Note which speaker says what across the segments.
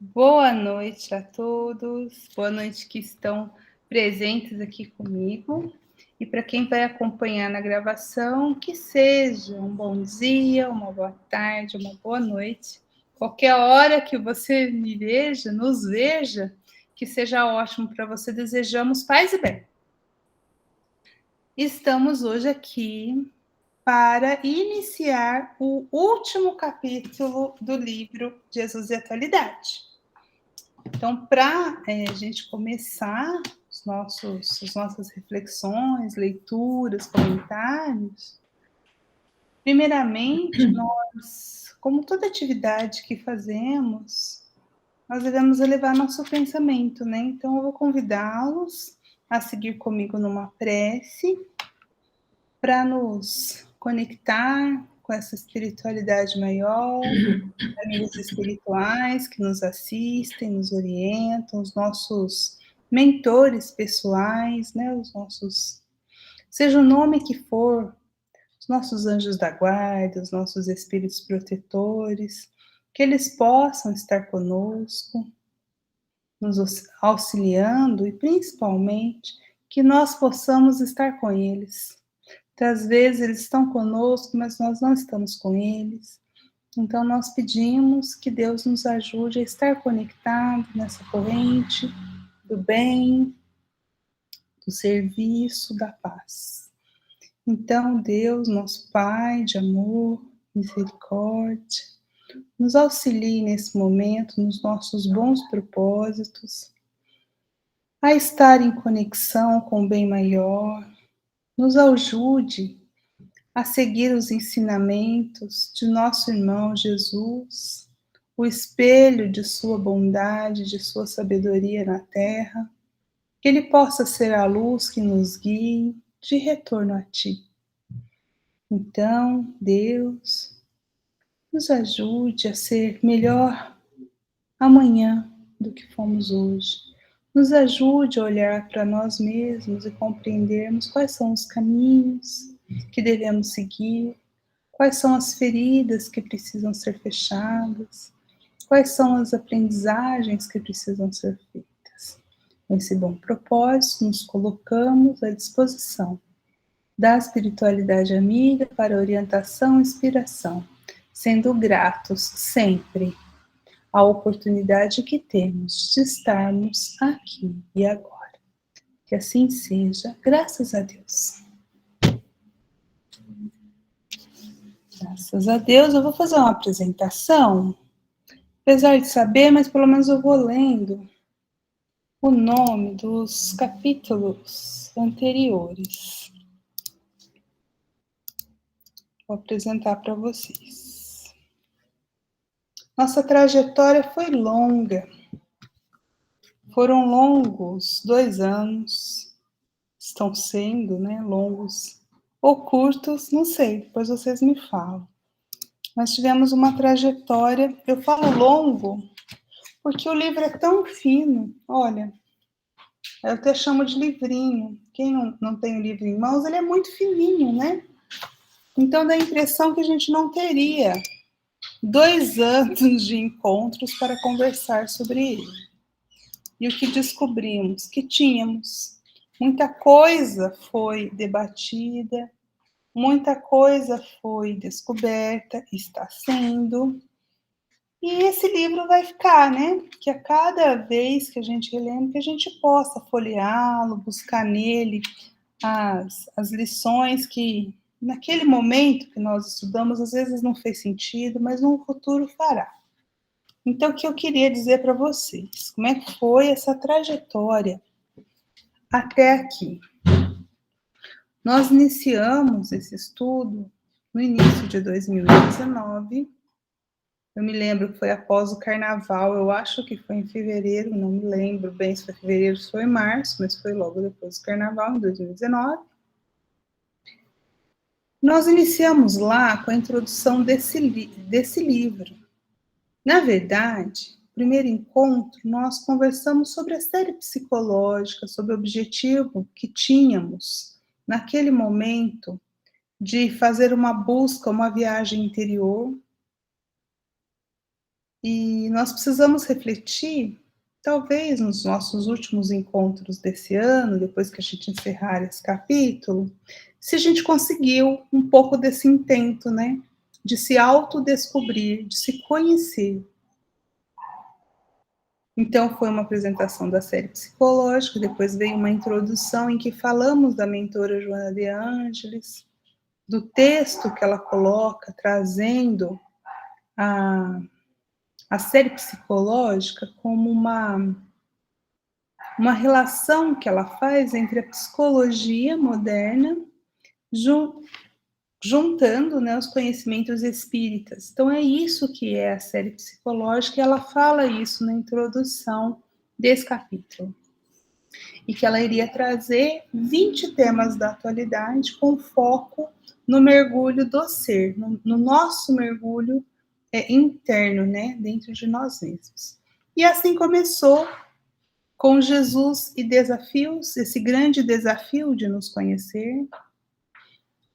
Speaker 1: Boa noite a todos, boa noite que estão presentes aqui comigo. E para quem vai acompanhar na gravação, que seja um bom dia, uma boa tarde, uma boa noite. Qualquer hora que você me veja, nos veja, que seja ótimo para você. Desejamos paz e bem. Estamos hoje aqui para iniciar o último capítulo do livro Jesus e Atualidade. Então, para a gente começar as nossas reflexões, leituras, comentários, primeiramente, nós, como toda atividade que fazemos, nós devemos elevar nosso pensamento, né? Então, eu vou convidá-los a seguir comigo numa prece para nos conectar com essa espiritualidade maior, amigos espirituais que nos assistem, nos orientam, os nossos mentores pessoais, né, os nossos, seja o nome que for, os nossos anjos da guarda, os nossos espíritos protetores, que eles possam estar conosco, nos auxiliando e principalmente que nós possamos estar com eles. Muitas vezes eles estão conosco, mas nós não estamos com eles. Então, nós pedimos que Deus nos ajude a estar conectado nessa corrente do bem, do serviço, da paz. Então, Deus, nosso Pai de amor, misericórdia, nos auxilie nesse momento, nos nossos bons propósitos, a estar em conexão com o bem maior, nos ajude a seguir os ensinamentos de nosso irmão Jesus, o espelho de sua bondade, de sua sabedoria na terra, que ele possa ser a luz que nos guie de retorno a ti. Então, Deus, nos ajude a ser melhor amanhã do que fomos hoje. Nos ajude a olhar para nós mesmos e compreendermos quais são os caminhos que devemos seguir, quais são as feridas que precisam ser fechadas? Quais são as aprendizagens que precisam ser feitas? Com esse bom propósito, nos colocamos à disposição da espiritualidade amiga para orientação e inspiração, sendo gratos sempre à oportunidade que temos de estarmos aqui e agora. Que assim seja, graças a Deus. Graças a Deus, eu vou fazer uma apresentação, apesar de saber, mas pelo menos eu vou lendo o nome dos capítulos anteriores. Vou apresentar para vocês. Nossa trajetória foi longa, foram longos 2 anos, estão sendo, né, longos ou curtos, não sei, depois vocês me falam. Nós tivemos uma trajetória, eu falo longo, porque o livro é tão fino, olha, eu até chamo de livrinho. Quem não tem o livro em mãos, ele é muito fininho, né? Então dá a impressão que a gente não teria 2 anos de encontros para conversar sobre ele. E o que descobrimos? Que tínhamos. Muita coisa foi debatida, muita coisa foi descoberta, está sendo. E esse livro vai ficar, né? Que a cada vez que a gente relembra, que a gente possa folheá-lo, buscar nele as lições que, naquele momento que nós estudamos, às vezes não fez sentido, mas no futuro fará. Então, o que eu queria dizer para vocês? Como é que foi essa trajetória até aqui? Nós iniciamos esse estudo no início de 2019. Eu me lembro que foi após o carnaval, eu acho que foi em fevereiro, não me lembro bem se foi fevereiro ou se foi março, mas foi logo depois do carnaval, em 2019. Nós iniciamos lá com a introdução desse livro. Na verdade, no primeiro encontro, nós conversamos sobre a série psicológica, sobre o objetivo que tínhamos naquele momento de fazer uma busca, uma viagem interior. E nós precisamos refletir, talvez nos nossos últimos encontros desse ano, depois que a gente encerrar esse capítulo, se a gente conseguiu um pouco desse intento, né? De se autodescobrir, de se conhecer. Então, foi uma apresentação da série psicológica, depois veio uma introdução em que falamos da mentora Joana de Ângeles, do texto que ela coloca, trazendo a série psicológica como uma relação que ela faz entre a psicologia moderna, juntando, né, os conhecimentos espíritas. Então, é isso que é a série psicológica, e ela fala isso na introdução desse capítulo. E que ela iria trazer 20 temas da atualidade com foco no mergulho do ser, no nosso mergulho interno, né, dentro de nós mesmos. E assim começou com Jesus e desafios, esse grande desafio de nos conhecer.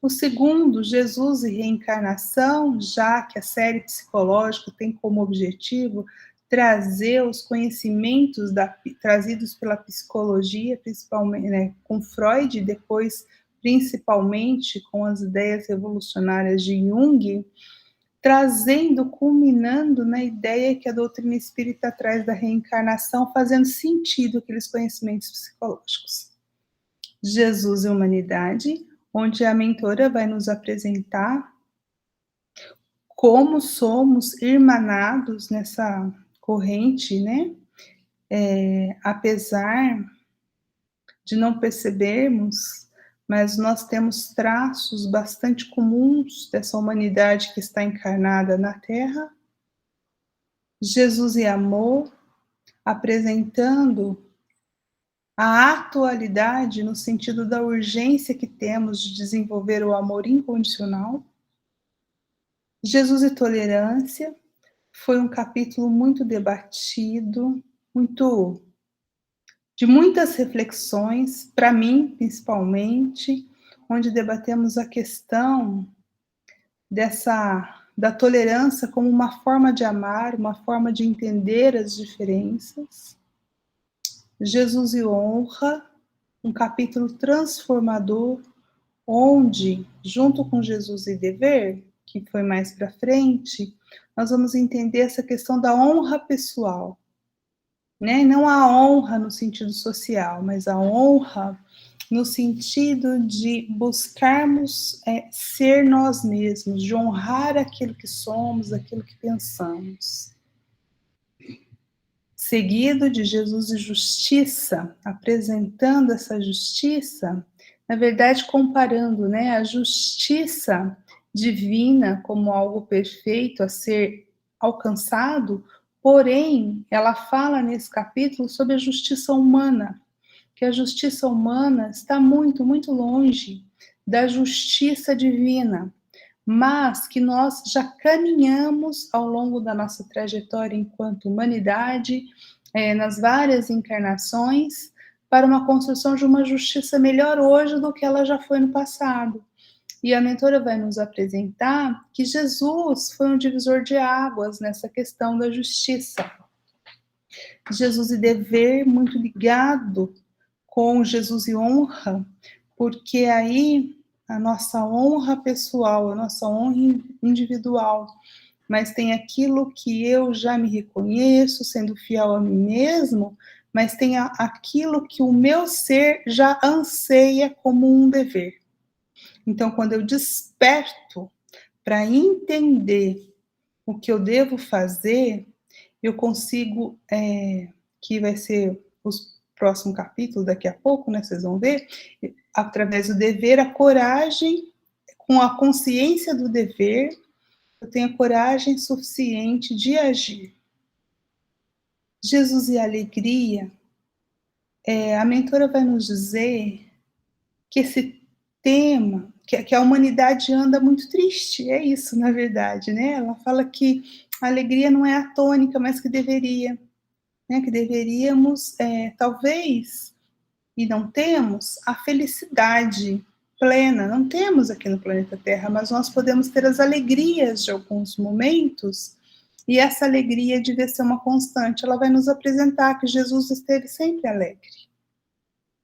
Speaker 1: O segundo, Jesus e reencarnação, já que a série psicológica tem como objetivo trazer os conhecimentos trazidos pela psicologia, principalmente, né, com Freud, e depois principalmente com as ideias revolucionárias de Jung, trazendo, culminando na ideia que a doutrina espírita traz da reencarnação, fazendo sentido aqueles conhecimentos psicológicos. Jesus e humanidade, onde a mentora vai nos apresentar como somos irmanados nessa corrente, né? Apesar de não percebermos, mas nós temos traços bastante comuns dessa humanidade que está encarnada na Terra. Jesus e amor, apresentando a atualidade no sentido da urgência que temos de desenvolver o amor incondicional. Jesus e tolerância foi um capítulo muito debatido, de muitas reflexões, para mim principalmente, onde debatemos a questão da tolerância como uma forma de amar, uma forma de entender as diferenças. Jesus e honra, um capítulo transformador, onde, junto com Jesus e dever, que foi mais para frente, nós vamos entender essa questão da honra pessoal, né? Não a honra no sentido social, mas a honra no sentido de buscarmos ser nós mesmos, de honrar aquilo que somos, aquilo que pensamos. Seguido de Jesus e justiça, apresentando essa justiça, na verdade comparando, né, a justiça divina como algo perfeito a ser alcançado, porém, ela fala nesse capítulo sobre a justiça humana, que a justiça humana está muito, muito longe da justiça divina, mas que nós já caminhamos ao longo da nossa trajetória enquanto humanidade, nas várias encarnações, para uma construção de uma justiça melhor hoje do que ela já foi no passado. E a mentora vai nos apresentar que Jesus foi um divisor de águas nessa questão da justiça. Jesus e dever muito ligado com Jesus e honra, porque aí a nossa honra pessoal, a nossa honra individual, mas tem aquilo que eu já me reconheço sendo fiel a mim mesmo, mas tem aquilo que o meu ser já anseia como um dever. Então, quando eu desperto para entender o que eu devo fazer, eu consigo, que vai ser os próximo capítulo daqui a pouco, né, vocês vão ver, através do dever, a coragem, com a consciência do dever, eu tenho a coragem suficiente de agir. Jesus e alegria, a mentora vai nos dizer que esse tema, que a humanidade anda muito triste, é isso, na verdade, né? Ela fala que a alegria não é a tônica, mas que deveria, né? Que deveríamos, talvez, e não temos, a felicidade plena, não temos aqui no planeta Terra, mas nós podemos ter as alegrias de alguns momentos E essa alegria devia ser uma constante. Ela vai nos apresentar que Jesus esteve sempre alegre.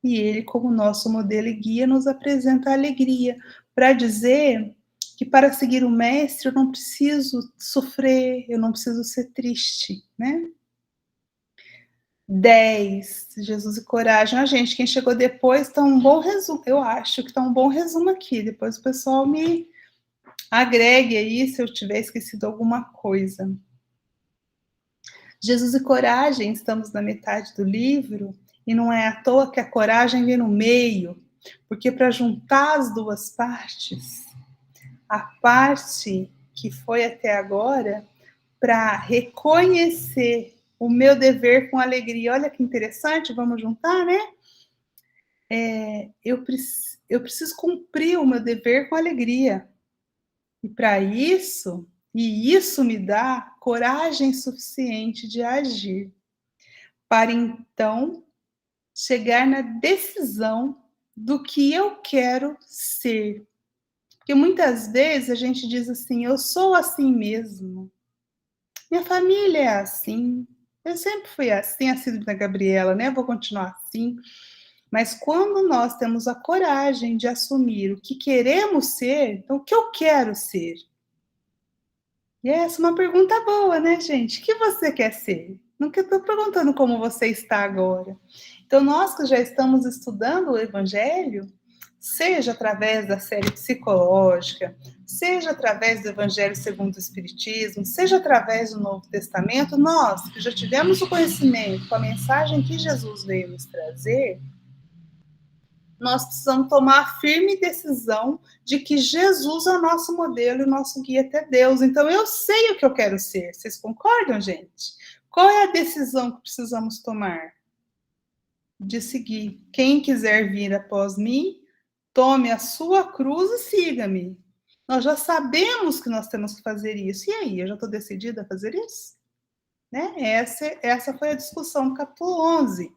Speaker 1: E ele, como nosso modelo e guia, nos apresenta a alegria, para dizer que para seguir o mestre eu não preciso sofrer, eu não preciso ser triste, né? 10, Jesus e coragem. Ah, gente, quem chegou depois está um bom resumo. Eu acho que está um bom resumo aqui. Depois o pessoal me agregue aí se eu tiver esquecido alguma coisa. Jesus e coragem, estamos na metade do livro, e não é à toa que a coragem vem no meio, porque para juntar as duas partes, a parte que foi até agora, para reconhecer o meu dever com alegria. Olha que interessante, vamos juntar, né? Eu preciso cumprir o meu dever com alegria. E para isso, e isso me dá coragem suficiente de agir, para então chegar na decisão do que eu quero ser. Porque muitas vezes a gente diz assim, eu sou assim mesmo, minha família é assim, eu sempre fui assim, a síndrome da Gabriela, né? Vou continuar assim. Mas quando nós temos a coragem de assumir o que queremos ser, então o que eu quero ser? E essa é uma pergunta boa, né, gente? O que você quer ser? Não que eu estou perguntando como você está agora. Então, nós que já estamos estudando o Evangelho, seja através da série psicológica, seja através do Evangelho segundo o Espiritismo, seja através do Novo Testamento, nós que já tivemos o conhecimento com a mensagem que Jesus veio nos trazer, nós precisamos tomar a firme decisão de que Jesus é o nosso modelo e o nosso guia até Deus. Então, eu sei o que eu quero ser. Vocês concordam, gente? Qual é a decisão que precisamos tomar? De seguir. Quem quiser vir após mim, tome a sua cruz e siga-me. Nós já sabemos que nós temos que fazer isso. E aí, eu já estou decidida a fazer isso? Né? Essa foi a discussão do capítulo 11.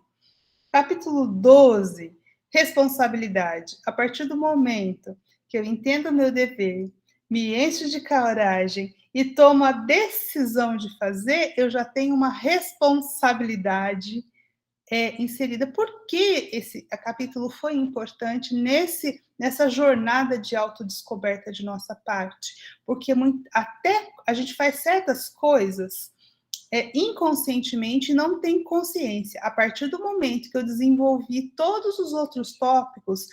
Speaker 1: Capítulo 12, responsabilidade. A partir do momento que eu entendo o meu dever, me encho de coragem e tomo a decisão de fazer, eu já tenho uma responsabilidade inserida. Por que esse capítulo foi importante nessa jornada de autodescoberta de nossa parte? Porque até a gente faz certas coisas inconscientemente não tem consciência. A partir do momento que eu desenvolvi todos os outros tópicos,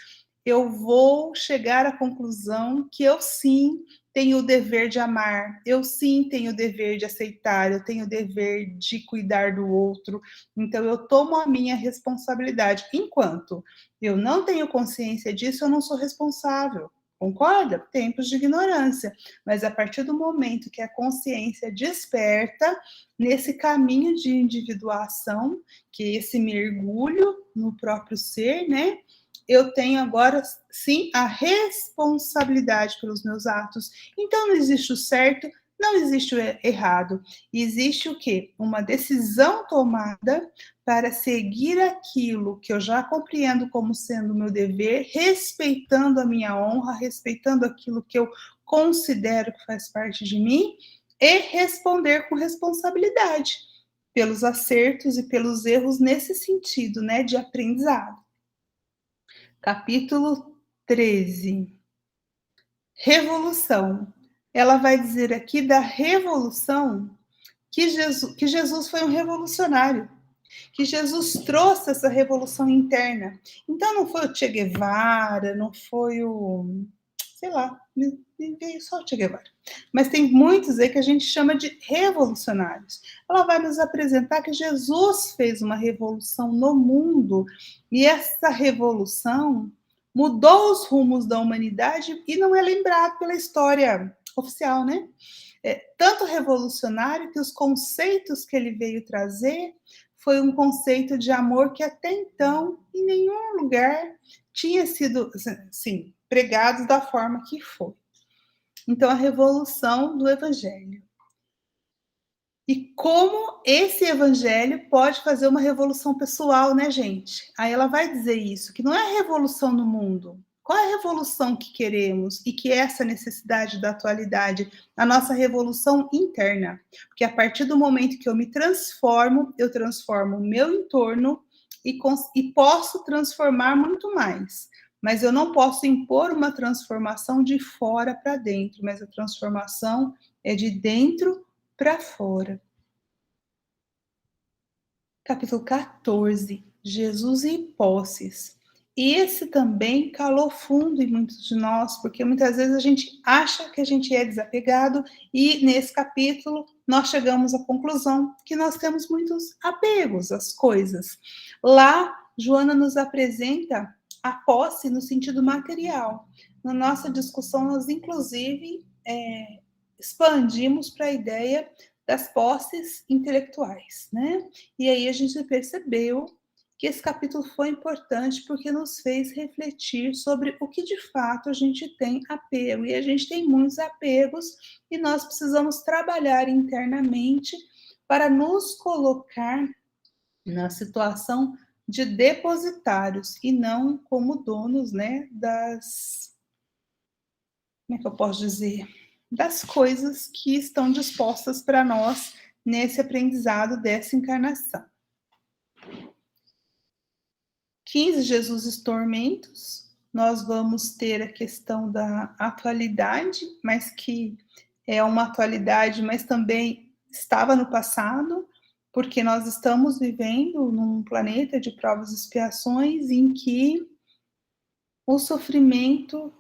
Speaker 1: eu vou chegar à conclusão que eu sim tenho o dever de amar, eu sim tenho o dever de aceitar, eu tenho o dever de cuidar do outro. Então, eu tomo a minha responsabilidade. Enquanto eu não tenho consciência disso, eu não sou responsável. Concorda? Tempos de ignorância. Mas a partir do momento que a consciência desperta, nesse caminho de individuação, que é esse mergulho no próprio ser, né? Eu tenho agora, sim, a responsabilidade pelos meus atos. Então, não existe o certo, não existe o errado. Existe o quê? Uma decisão tomada para seguir aquilo que eu já compreendo como sendo o meu dever, respeitando a minha honra, respeitando aquilo que eu considero que faz parte de mim, e responder com responsabilidade pelos acertos e pelos erros nesse sentido, né, de aprendizado. Capítulo 13. Revolução. Ela vai dizer aqui da revolução que Jesus foi um revolucionário, que Jesus trouxe essa revolução interna. Então não foi o Che Guevara, não foi o, sei lá, me veio só o Che Guevara. Mas tem muitos aí que a gente chama de revolucionários. Ela vai nos apresentar que Jesus fez uma revolução no mundo, e essa revolução mudou os rumos da humanidade e não é lembrado pela história oficial, né? Tanto revolucionário que os conceitos que ele veio trazer foi um conceito de amor que até então em nenhum lugar tinha sido, sim, pregado da forma que foi. Então, a revolução do evangelho. E como esse evangelho pode fazer uma revolução pessoal, né, gente? Aí ela vai dizer isso, que não é a revolução no mundo. Qual é a revolução que queremos e que é essa necessidade da atualidade? A nossa revolução interna. Porque a partir do momento que eu me transformo, eu transformo o meu entorno e posso transformar muito mais. Mas eu não posso impor uma transformação de fora para dentro, mas a transformação é de dentro para fora. Capítulo 14, Jesus e posses. E esse também calou fundo em muitos de nós, porque muitas vezes a gente acha que a gente é desapegado, e nesse capítulo nós chegamos à conclusão que nós temos muitos apegos às coisas. Lá, Joana nos apresenta a posse no sentido material. Na nossa discussão, nós inclusive expandimos para a ideia das posses intelectuais, né? E aí a gente percebeu que esse capítulo foi importante porque nos fez refletir sobre o que de fato a gente tem apego. E a gente tem muitos apegos e nós precisamos trabalhar internamente para nos colocar na situação de depositários e não como donos, né, como é que eu posso dizer? Das coisas que estão dispostas para nós nesse aprendizado dessa encarnação. 15, Jesus e tormentos. Nós vamos ter a questão da atualidade, mas que é uma atualidade, mas também estava no passado, porque nós estamos vivendo num planeta de provas e expiações em que o sofrimento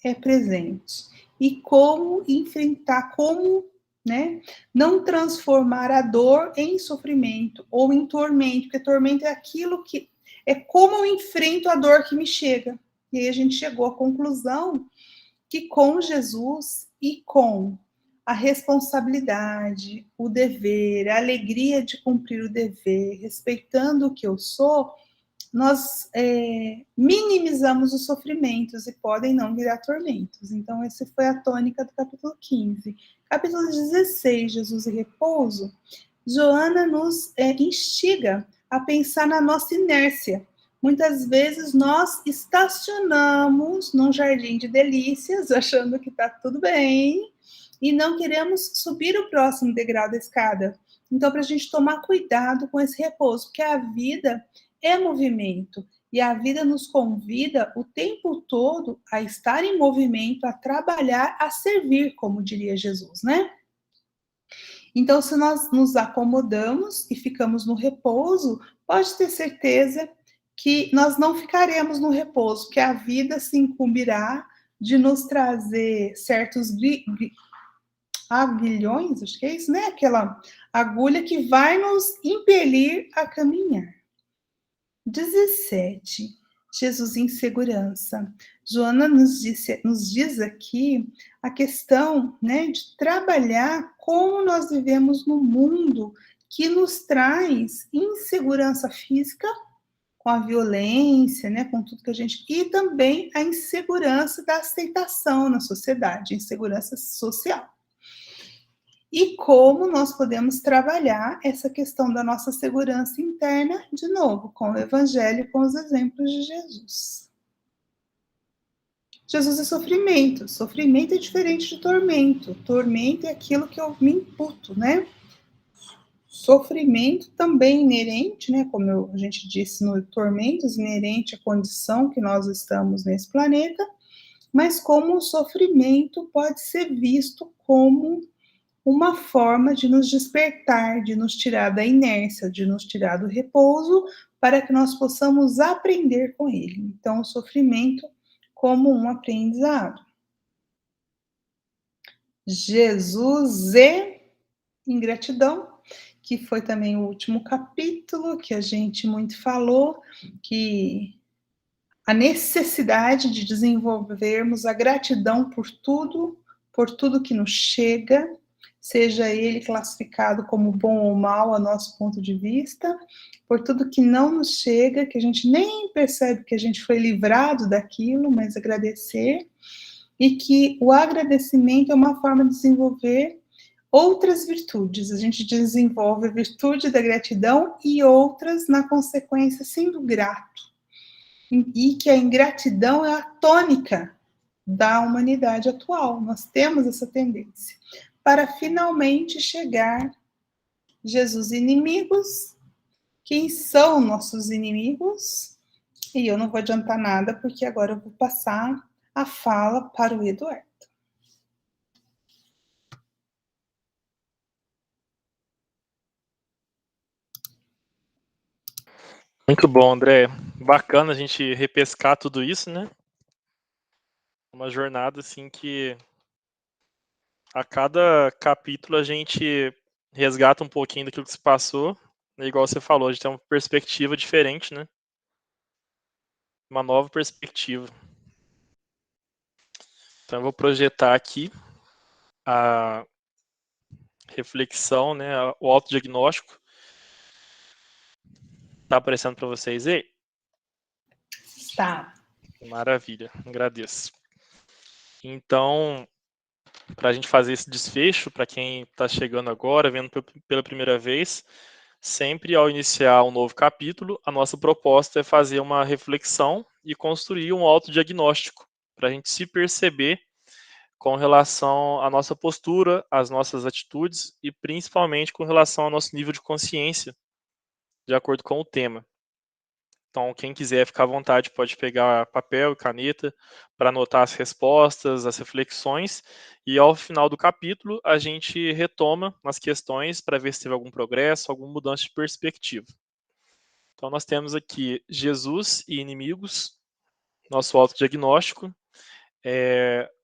Speaker 1: é presente. E como enfrentar, como, né, não transformar a dor em sofrimento ou em tormento, porque tormento é aquilo que é como eu enfrento a dor que me chega. E aí a gente chegou à conclusão que com Jesus e com a responsabilidade, o dever, a alegria de cumprir o dever, respeitando o que eu sou, nós minimizamos os sofrimentos e podem não virar tormentos. Então, essa foi a tônica do capítulo 15. Capítulo 16, Jesus e repouso, Joana nos instiga a pensar na nossa inércia. Muitas vezes nós estacionamos num jardim de delícias, achando que está tudo bem, e não queremos subir o próximo degrau da escada. Então, para a gente tomar cuidado com esse repouso, porque a vida é movimento, e a vida nos convida o tempo todo a estar em movimento, a trabalhar, a servir, como diria Jesus, né? Então, se nós nos acomodamos e ficamos no repouso, pode ter certeza que nós não ficaremos no repouso, que a vida se incumbirá de nos trazer certos aguilhões, acho que é isso, né? Aquela agulha que vai nos impelir a caminhar. 17. Jesus em segurança. Joana nos diz aqui a questão, né, de trabalhar como nós vivemos no mundo que nos traz insegurança física, com a violência, né, com tudo que a gente... E também a insegurança da aceitação na sociedade, insegurança social. E como nós podemos trabalhar essa questão da nossa segurança interna, de novo, com o Evangelho, com os exemplos de Jesus. Jesus é sofrimento. Sofrimento é diferente de tormento. Tormento é aquilo que eu me imputo, né? Sofrimento também inerente, né? Como a gente disse no tormentos, inerente à condição que nós estamos nesse planeta, mas como o sofrimento pode ser visto como uma forma de nos despertar, de nos tirar da inércia, de nos tirar do repouso, para que nós possamos aprender com ele. Então, o sofrimento como um aprendizado. Jesus e ingratidão, que foi também o último capítulo, que a gente muito falou, que a necessidade de desenvolvermos a gratidão por tudo que nos chega, seja ele classificado como bom ou mal a nosso ponto de vista, por tudo que não nos chega, que a gente nem percebe que a gente foi livrado daquilo, mas agradecer, e que o agradecimento é uma forma de desenvolver outras virtudes. A gente desenvolve a virtude da gratidão e outras na consequência sendo grato. e que a ingratidão é a tônica da humanidade atual. Nós temos essa tendência. Para finalmente chegar Jesus inimigos. Quem são nossos inimigos? E eu não vou adiantar nada, porque agora eu vou passar a fala para o Eduardo.
Speaker 2: Muito bom, André. Bacana a gente repescar tudo isso, né? Uma jornada assim que a cada capítulo a gente resgata um pouquinho daquilo que se passou. É igual você falou, a gente tem uma perspectiva diferente, né? Uma nova perspectiva. Então eu vou projetar aqui a reflexão, né? O autodiagnóstico. Tá aparecendo para vocês aí?
Speaker 1: Tá.
Speaker 2: Maravilha, agradeço. Então, para a gente fazer esse desfecho, para quem está chegando agora, vendo pela primeira vez, sempre ao iniciar um novo capítulo, a nossa proposta é fazer uma reflexão e construir um autodiagnóstico, para a gente se perceber com relação à nossa postura, às nossas atitudes e principalmente com relação ao nosso nível de consciência, de acordo com o tema. Então, quem quiser ficar à vontade pode pegar papel e caneta para anotar as respostas, as reflexões, e ao final do capítulo a gente retoma nas questões para ver se teve algum progresso, alguma mudança de perspectiva. Então, nós temos aqui Jesus e inimigos, nosso autodiagnóstico.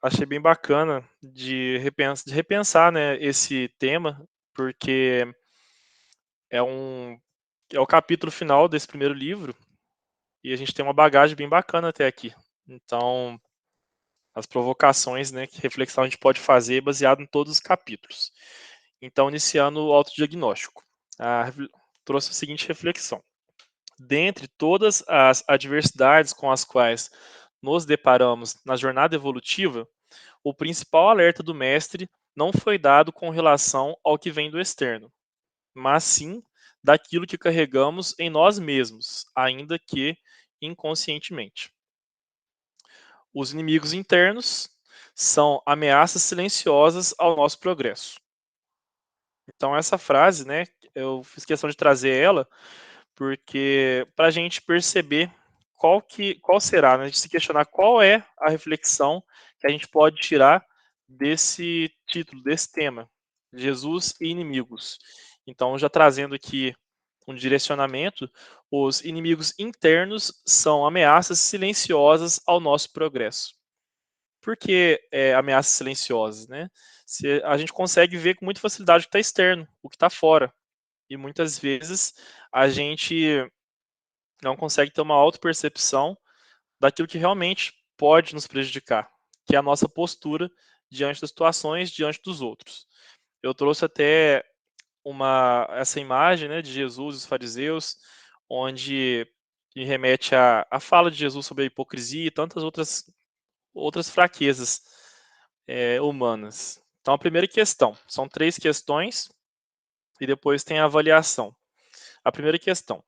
Speaker 2: Achei bem bacana de repensar, né, esse tema, porque é o capítulo final desse primeiro livro, e a gente tem uma bagagem bem bacana até aqui. Então, as provocações, né, que reflexão a gente pode fazer baseado em todos os capítulos. Então, iniciando o autodiagnóstico. Trouxe a seguinte reflexão. Dentre todas as adversidades com as quais nos deparamos na jornada evolutiva, o principal alerta do mestre não foi dado com relação ao que vem do externo, mas sim daquilo que carregamos em nós mesmos, ainda que inconscientemente. Os inimigos internos são ameaças silenciosas ao nosso progresso. Então essa frase, né, eu fiz questão de trazer ela porque para a gente perceber qual será, né, a gente se questionar qual é a reflexão que a gente pode tirar desse título, desse tema, Jesus e inimigos. Então, já trazendo aqui um direcionamento, os inimigos internos são ameaças silenciosas ao nosso progresso. Por que ameaças silenciosas, né? A gente consegue ver com muita facilidade o que está externo, o que está fora. E muitas vezes a gente não consegue ter uma autopercepção daquilo que realmente pode nos prejudicar, que é a nossa postura diante das situações, diante dos outros. Eu trouxe até essa imagem, né, de Jesus e os fariseus, onde me remete à fala de Jesus sobre a hipocrisia e tantas outras fraquezas humanas. Então, a primeira questão, são 3 questões e depois tem a avaliação. A primeira questão: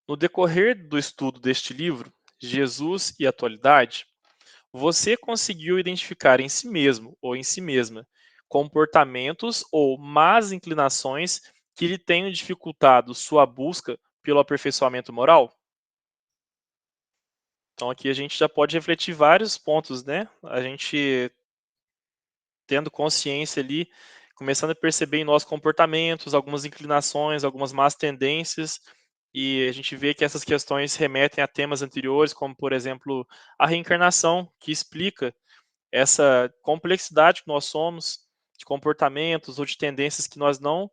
Speaker 2: no decorrer do estudo deste livro, Jesus e a Atualidade, você conseguiu identificar em si mesmo ou em si mesma comportamentos ou más inclinações que lhe tenham dificultado sua busca pelo aperfeiçoamento moral? Então aqui a gente já pode refletir vários pontos, né? A gente tendo consciência ali, começando a perceber em nós comportamentos, algumas inclinações, algumas más tendências, e a gente vê que essas questões remetem a temas anteriores, como, por exemplo, a reencarnação, que explica essa complexidade que nós somos, de comportamentos ou de tendências que nós não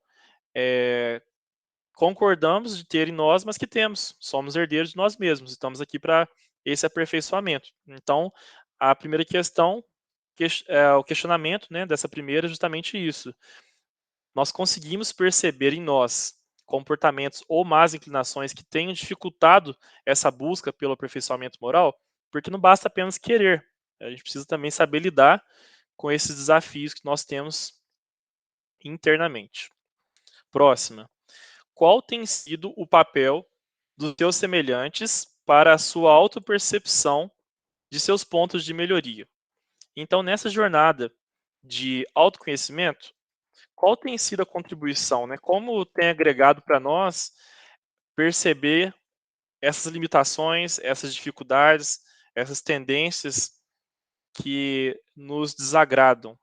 Speaker 2: concordamos de ter em nós, mas que temos. Somos herdeiros de nós mesmos, estamos aqui para esse aperfeiçoamento. Então, a primeira questão, o questionamento, né, dessa primeira é justamente isso. Nós conseguimos perceber em nós comportamentos ou más inclinações que tenham dificultado essa busca pelo aperfeiçoamento moral, porque não basta apenas querer, a gente precisa também saber lidar com esses desafios que nós temos internamente. Próxima. Qual tem sido o papel dos seus semelhantes para a sua autopercepção de seus pontos de melhoria. Então, nessa jornada de autoconhecimento, qual tem sido a contribuição, né? Como tem agregado para nós perceber essas limitações, essas dificuldades, essas tendências que nos desagradam?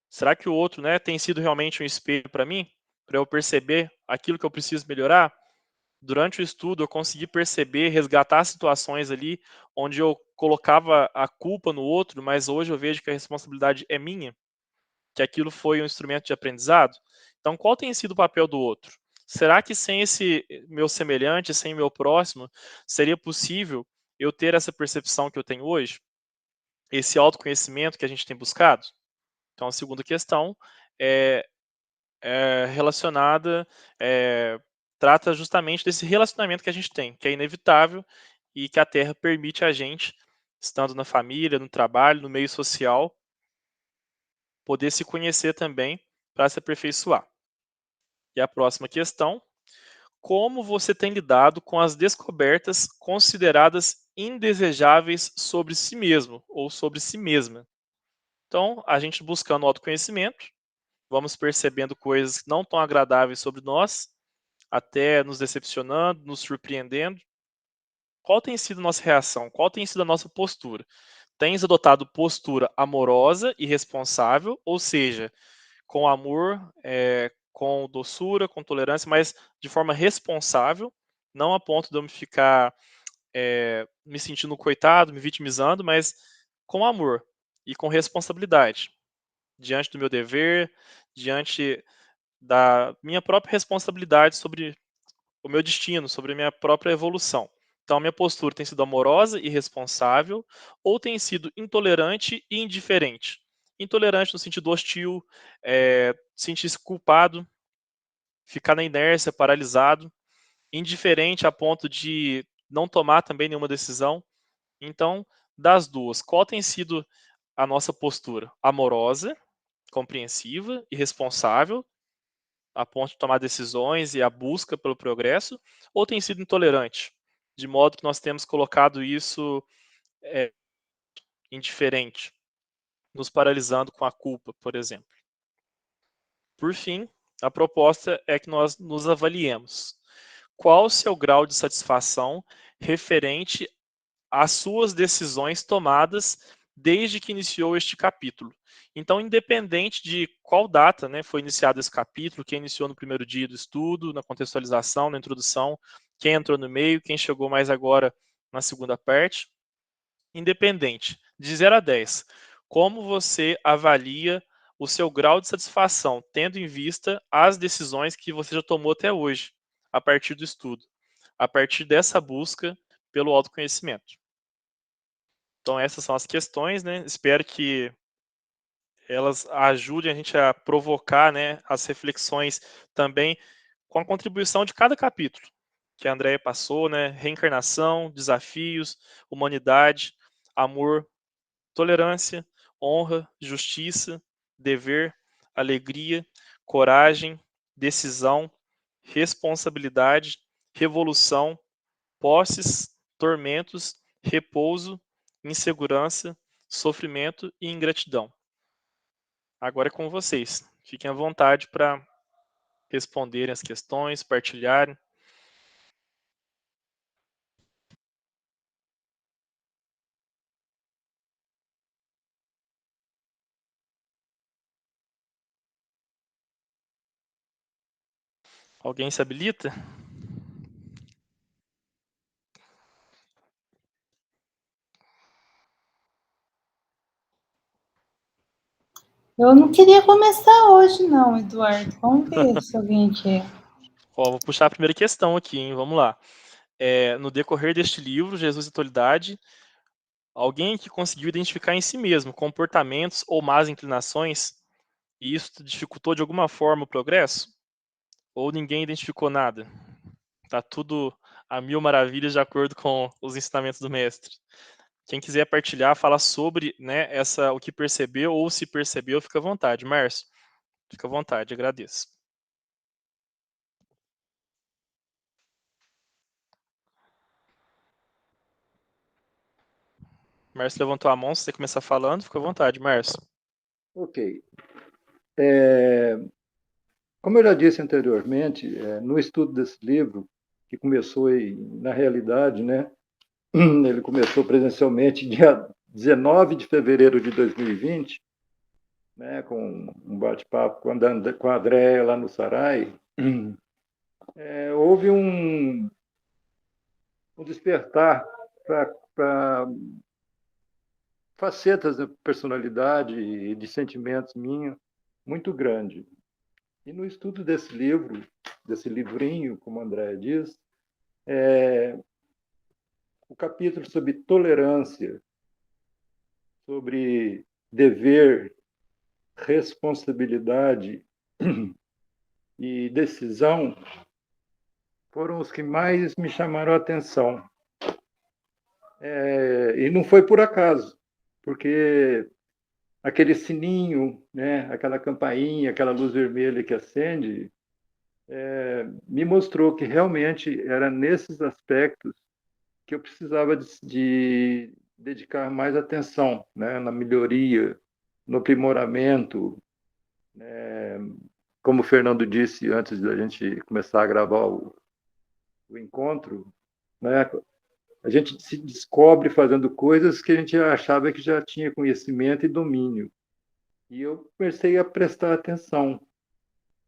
Speaker 2: Será que o outro, né, tem sido realmente um espelho para mim, para eu perceber aquilo que eu preciso melhorar? Durante o estudo, eu consegui perceber, resgatar situações ali onde eu colocava a culpa no outro, mas hoje eu vejo que a responsabilidade é minha, que aquilo foi um instrumento de aprendizado. Então, qual tem sido o papel do outro? Será que sem esse meu semelhante, sem meu próximo, seria possível eu ter essa percepção que eu tenho hoje? Esse autoconhecimento que a gente tem buscado? Então, a segunda questão é, relacionada, trata justamente desse relacionamento que a gente tem, que é inevitável e que a Terra permite a gente, estando na família, no trabalho, no meio social, poder se conhecer também para se aperfeiçoar. E a próxima questão: como você tem lidado com as descobertas consideradas indesejáveis sobre si mesmo ou sobre si mesma? Então, a gente buscando autoconhecimento, vamos percebendo coisas que não tão agradáveis sobre nós, até nos decepcionando, nos surpreendendo. Qual tem sido a nossa reação? Qual tem sido a nossa postura? Tens adotado postura amorosa e responsável, ou seja, com amor, com doçura, com tolerância, mas de forma responsável, não a ponto de eu me ficar me sentindo coitado, me vitimizando, mas com amor e com responsabilidade, diante do meu dever, diante da minha própria responsabilidade sobre o meu destino, sobre a minha própria evolução. Então, a minha postura tem sido amorosa e responsável, ou tem sido intolerante e indiferente. Intolerante no sentido hostil, sentir-se culpado, ficar na inércia, paralisado. Indiferente a ponto de não tomar também nenhuma decisão. Então, das duas, qual tem sido a nossa postura? Amorosa, compreensiva e responsável, a ponto de tomar decisões e a busca pelo progresso, ou tem sido intolerante, de modo que nós temos colocado isso indiferente, nos paralisando com a culpa, por exemplo. Por fim, a proposta é que nós nos avaliemos. Qual o seu grau de satisfação referente às suas decisões tomadas desde que iniciou este capítulo? Então, independente de qual data, né, foi iniciado esse capítulo, quem iniciou no primeiro dia do estudo, na contextualização, na introdução, quem entrou no meio, quem chegou mais agora na segunda parte, independente, de 0 a 10, como você avalia o seu grau de satisfação, tendo em vista as decisões que você já tomou até hoje, a partir do estudo, a partir dessa busca pelo autoconhecimento? Então, essas são as questões, né? Espero que elas ajudem a gente a provocar, né, as reflexões também com a contribuição de cada capítulo que a Andrea passou, né? Reencarnação, desafios, humanidade, amor, tolerância, honra, justiça, dever, alegria, coragem, decisão, responsabilidade, revolução, posses, tormentos, repouso, insegurança, sofrimento e ingratidão. Agora é com vocês. Fiquem à vontade para responderem as questões, partilharem. Alguém se habilita?
Speaker 1: Eu não queria começar hoje, não, Eduardo. Vamos ver se alguém quer.
Speaker 2: Ó, vou puxar a primeira questão aqui, hein? Vamos lá. No decorrer deste livro, Jesus e Atualidade, alguém que conseguiu identificar em si mesmo comportamentos ou más inclinações e isso dificultou de alguma forma o progresso? Ou ninguém identificou nada? Tá tudo a mil maravilhas de acordo com os ensinamentos do mestre. Quem quiser partilhar, falar sobre, né, o que percebeu ou se percebeu, fica à vontade. Márcio, fica à vontade, agradeço. Márcio levantou a mão, se você começar falando, fica à vontade, Márcio.
Speaker 3: Ok. Como eu já disse anteriormente, no estudo desse livro, que começou, na realidade, né, ele começou presencialmente dia 19 de fevereiro de 2020, né, com um bate-papo com a Andréia lá no Sarai. Houve um despertar para facetas da personalidade e de sentimentos minha muito grande. E no estudo desse livro, desse livrinho, como a Andréia diz, o capítulo sobre tolerância, sobre dever, responsabilidade e decisão foram os que mais me chamaram a atenção. E não foi por acaso, porque aquele sininho, né, aquela campainha, aquela luz vermelha que acende, me mostrou que realmente era nesses aspectos que eu precisava de dedicar mais atenção, né, na melhoria, no aprimoramento. Como o Fernando disse antes da gente começar a gravar o encontro, né, a gente se descobre fazendo coisas que a gente achava que já tinha conhecimento e domínio. E eu comecei a prestar atenção.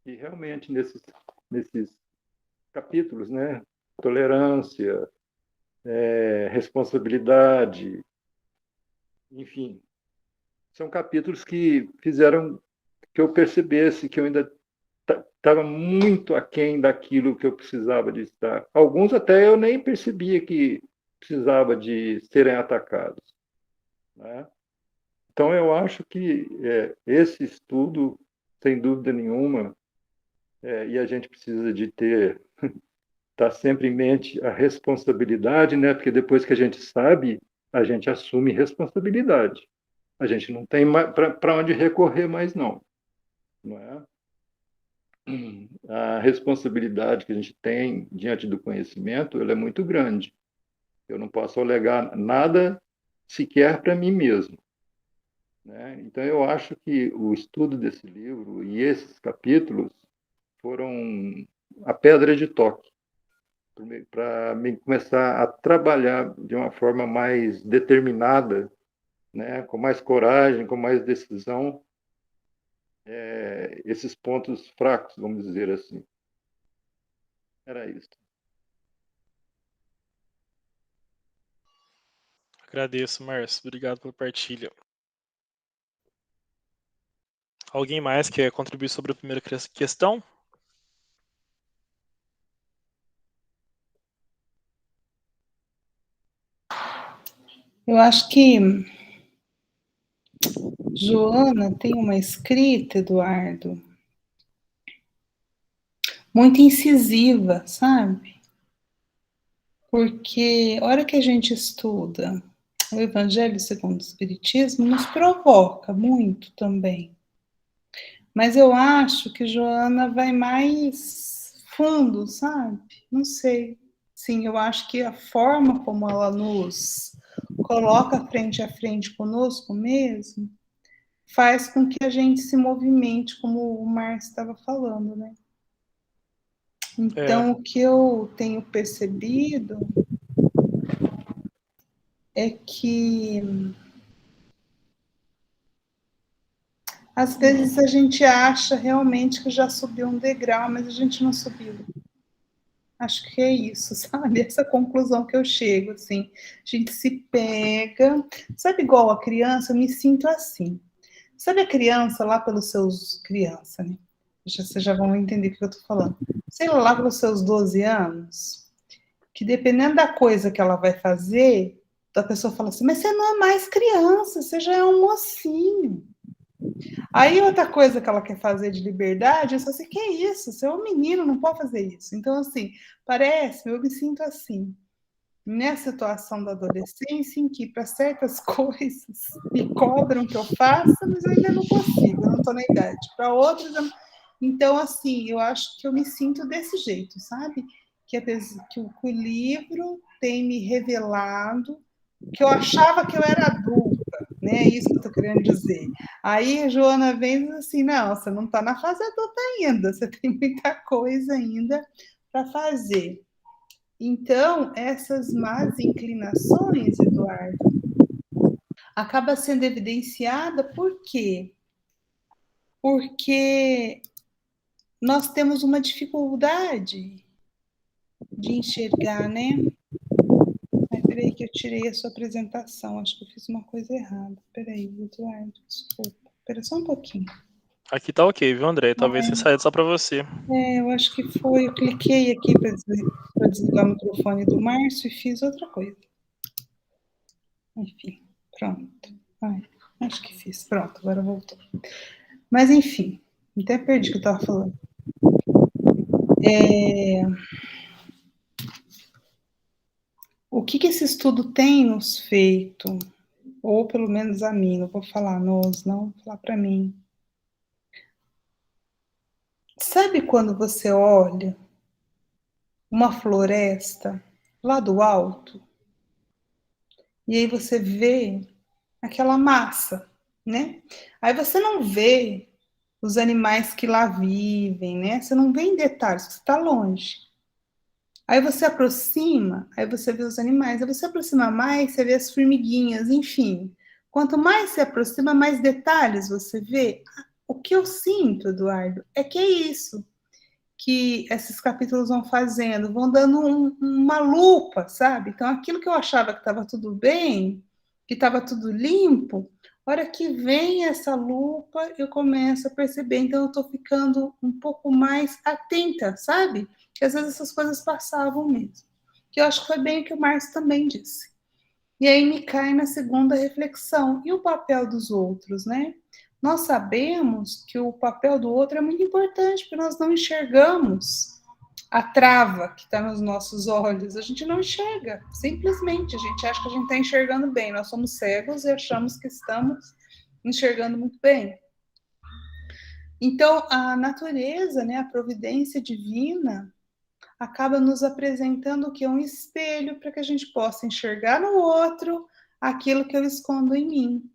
Speaker 3: E realmente nesses capítulos, né, tolerância, responsabilidade, enfim, são capítulos que fizeram que eu percebesse que eu ainda estava muito aquém daquilo que eu precisava de estar. Alguns até eu nem percebia que precisava de serem atacados, né? Então eu acho que esse estudo, sem dúvida nenhuma, e a gente precisa de estar sempre em mente a responsabilidade, né? Porque depois que a gente sabe, a gente assume responsabilidade. A gente não tem para onde recorrer mais, não é? A responsabilidade que a gente tem diante do conhecimento, ela é muito grande. Eu não posso alegar nada sequer para mim mesmo, né? Então, eu acho que o estudo desse livro e esses capítulos foram a pedra de toque para mim começar a trabalhar de uma forma mais determinada, né? Com mais coragem, com mais decisão, esses pontos fracos, vamos dizer assim. Era isso.
Speaker 2: Agradeço, Márcio. Obrigado pela partilha. Alguém mais quer contribuir sobre a primeira questão?
Speaker 1: Eu acho que Joana tem uma escrita, Eduardo, muito incisiva, sabe? Porque a hora que a gente estuda o Evangelho segundo o Espiritismo, nos provoca muito também. Mas eu acho que Joana vai mais fundo, sabe? Não sei. Sim, eu acho que a forma como ela nos coloca frente a frente conosco mesmo faz com que a gente se movimente, como o Márcio estava falando, né? Então, o que eu tenho percebido é que às vezes a gente acha realmente que já subiu um degrau, mas a gente não subiu. Acho que é isso, sabe? Essa conclusão que eu chego, assim. A gente se pega. Sabe, igual a criança, eu me sinto assim. Sabe a criança lá pelos seus. Criança, né? Vocês já vão entender o que eu tô falando. Sei lá, pelos seus 12 anos, que dependendo da coisa que ela vai fazer, a pessoa fala assim: mas você não é mais criança, você já é um mocinho. Aí outra coisa que ela quer fazer de liberdade, eu só sei que é isso, você é um menino, não pode fazer isso. Então, assim, parece, eu me sinto assim, nessa situação da adolescência, em que para certas coisas me cobram que eu faça, mas eu ainda não consigo, eu não estou na idade. Para outras, eu... Então, assim, eu acho que eu me sinto desse jeito, sabe? Que o livro tem me revelado que eu achava que eu era adulta, né? Isso que eu estou querendo dizer. Aí a Joana vem e diz assim: não, você não está na fase adulta ainda, você tem muita coisa ainda para fazer. Então, essas más inclinações, Eduardo, acaba sendo evidenciada por quê? Porque nós temos uma dificuldade de enxergar, né? Ai, peraí que eu tirei a sua apresentação, acho que eu fiz uma coisa errada. Peraí, Eduardo, desculpa. Espera só um pouquinho.
Speaker 2: Aqui tá ok, viu, André? Talvez tenha saído só para você.
Speaker 1: Eu acho que foi, eu cliquei aqui para desligar o microfone do Márcio e fiz outra coisa. Enfim, pronto. Ai, acho que fiz. Pronto, agora voltou. Mas enfim, até perdi o que eu estava falando. O que esse estudo tem nos feito, ou pelo menos a mim, não vou falar nós, não, vou falar para mim. Sabe quando você olha uma floresta lá do alto e aí você vê aquela massa, né? Aí você não vê os animais que lá vivem, né? Você não vê em detalhes, você está longe. Aí você aproxima, aí você vê os animais. Aí você aproxima mais, você vê as formiguinhas, enfim. Quanto mais se aproxima, mais detalhes você vê. O que eu sinto, Eduardo, é que é isso que esses capítulos vão fazendo, vão dando uma lupa, sabe? Então, aquilo que eu achava que estava tudo bem, que estava tudo limpo, a hora que vem essa lupa, eu começo a perceber. Então, eu estou ficando um pouco mais atenta, sabe? Que às vezes essas coisas passavam mesmo. Que eu acho que foi bem o que o Márcio também disse. E aí me cai na segunda reflexão. E o papel dos outros, né? Nós sabemos que o papel do outro é muito importante, porque nós não enxergamos a trava que está nos nossos olhos. A gente não enxerga, simplesmente. A gente acha que a gente está enxergando bem. Nós somos cegos e achamos que estamos enxergando muito bem. Então, a natureza, né, a providência divina, acaba nos apresentando o que é um espelho para que a gente possa enxergar no outro aquilo que eu escondo em mim.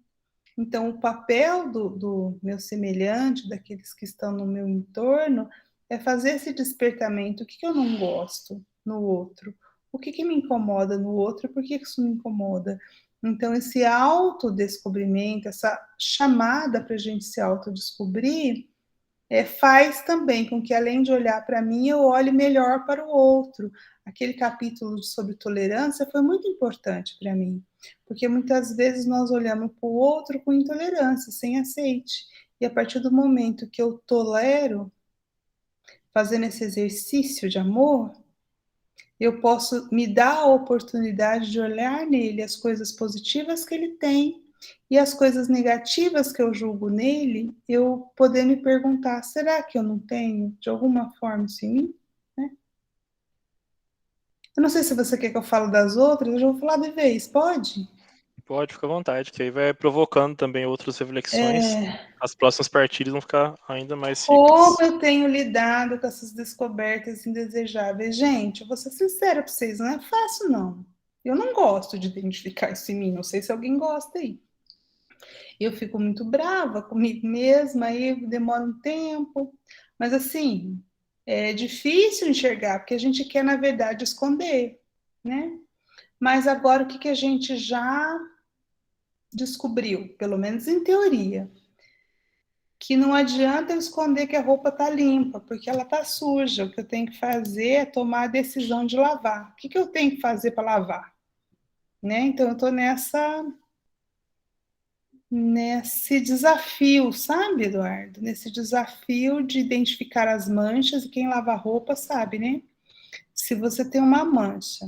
Speaker 1: Então, o papel do meu semelhante, daqueles que estão no meu entorno, é fazer esse despertamento. O que eu não gosto no outro? O que me incomoda no outro? Por que isso me incomoda? Então, esse autodescobrimento, essa chamada para a gente se autodescobrir, faz também com que, além de olhar para mim, eu olhe melhor para o outro. Aquele capítulo sobre tolerância foi muito importante para mim, porque muitas vezes nós olhamos para o outro com intolerância, sem aceite. E a partir do momento que eu tolero, fazendo esse exercício de amor, eu posso me dar a oportunidade de olhar nele as coisas positivas que ele tem e as coisas negativas que eu julgo nele, eu poder me perguntar, será que eu não tenho, de alguma forma, isso em mim? Né? Eu não sei se você quer que eu fale das outras, eu já vou falar de vez, pode?
Speaker 2: Pode, ficar à vontade, que aí vai provocando também outras reflexões. As próximas partilhas vão ficar ainda mais
Speaker 1: Como
Speaker 2: ricas.
Speaker 1: eu tenho lidado com essas descobertas indesejáveis? Gente, eu vou ser sincera para vocês, não é fácil, não. Eu não gosto de identificar isso em mim, não sei se alguém gosta aí. Eu fico muito brava comigo mesma, aí demora um tempo, mas assim, é difícil enxergar, porque a gente quer, na verdade, esconder, né? Mas agora o que a gente já descobriu, pelo menos em teoria, que não adianta eu esconder que a roupa tá limpa, porque ela tá suja. O que eu tenho que fazer é tomar a decisão de lavar. O que eu tenho que fazer para lavar? Né? Então eu tô nesse desafio, sabe, Eduardo? Nesse desafio de identificar as manchas, e quem lava roupa sabe, né? Se você tem uma mancha,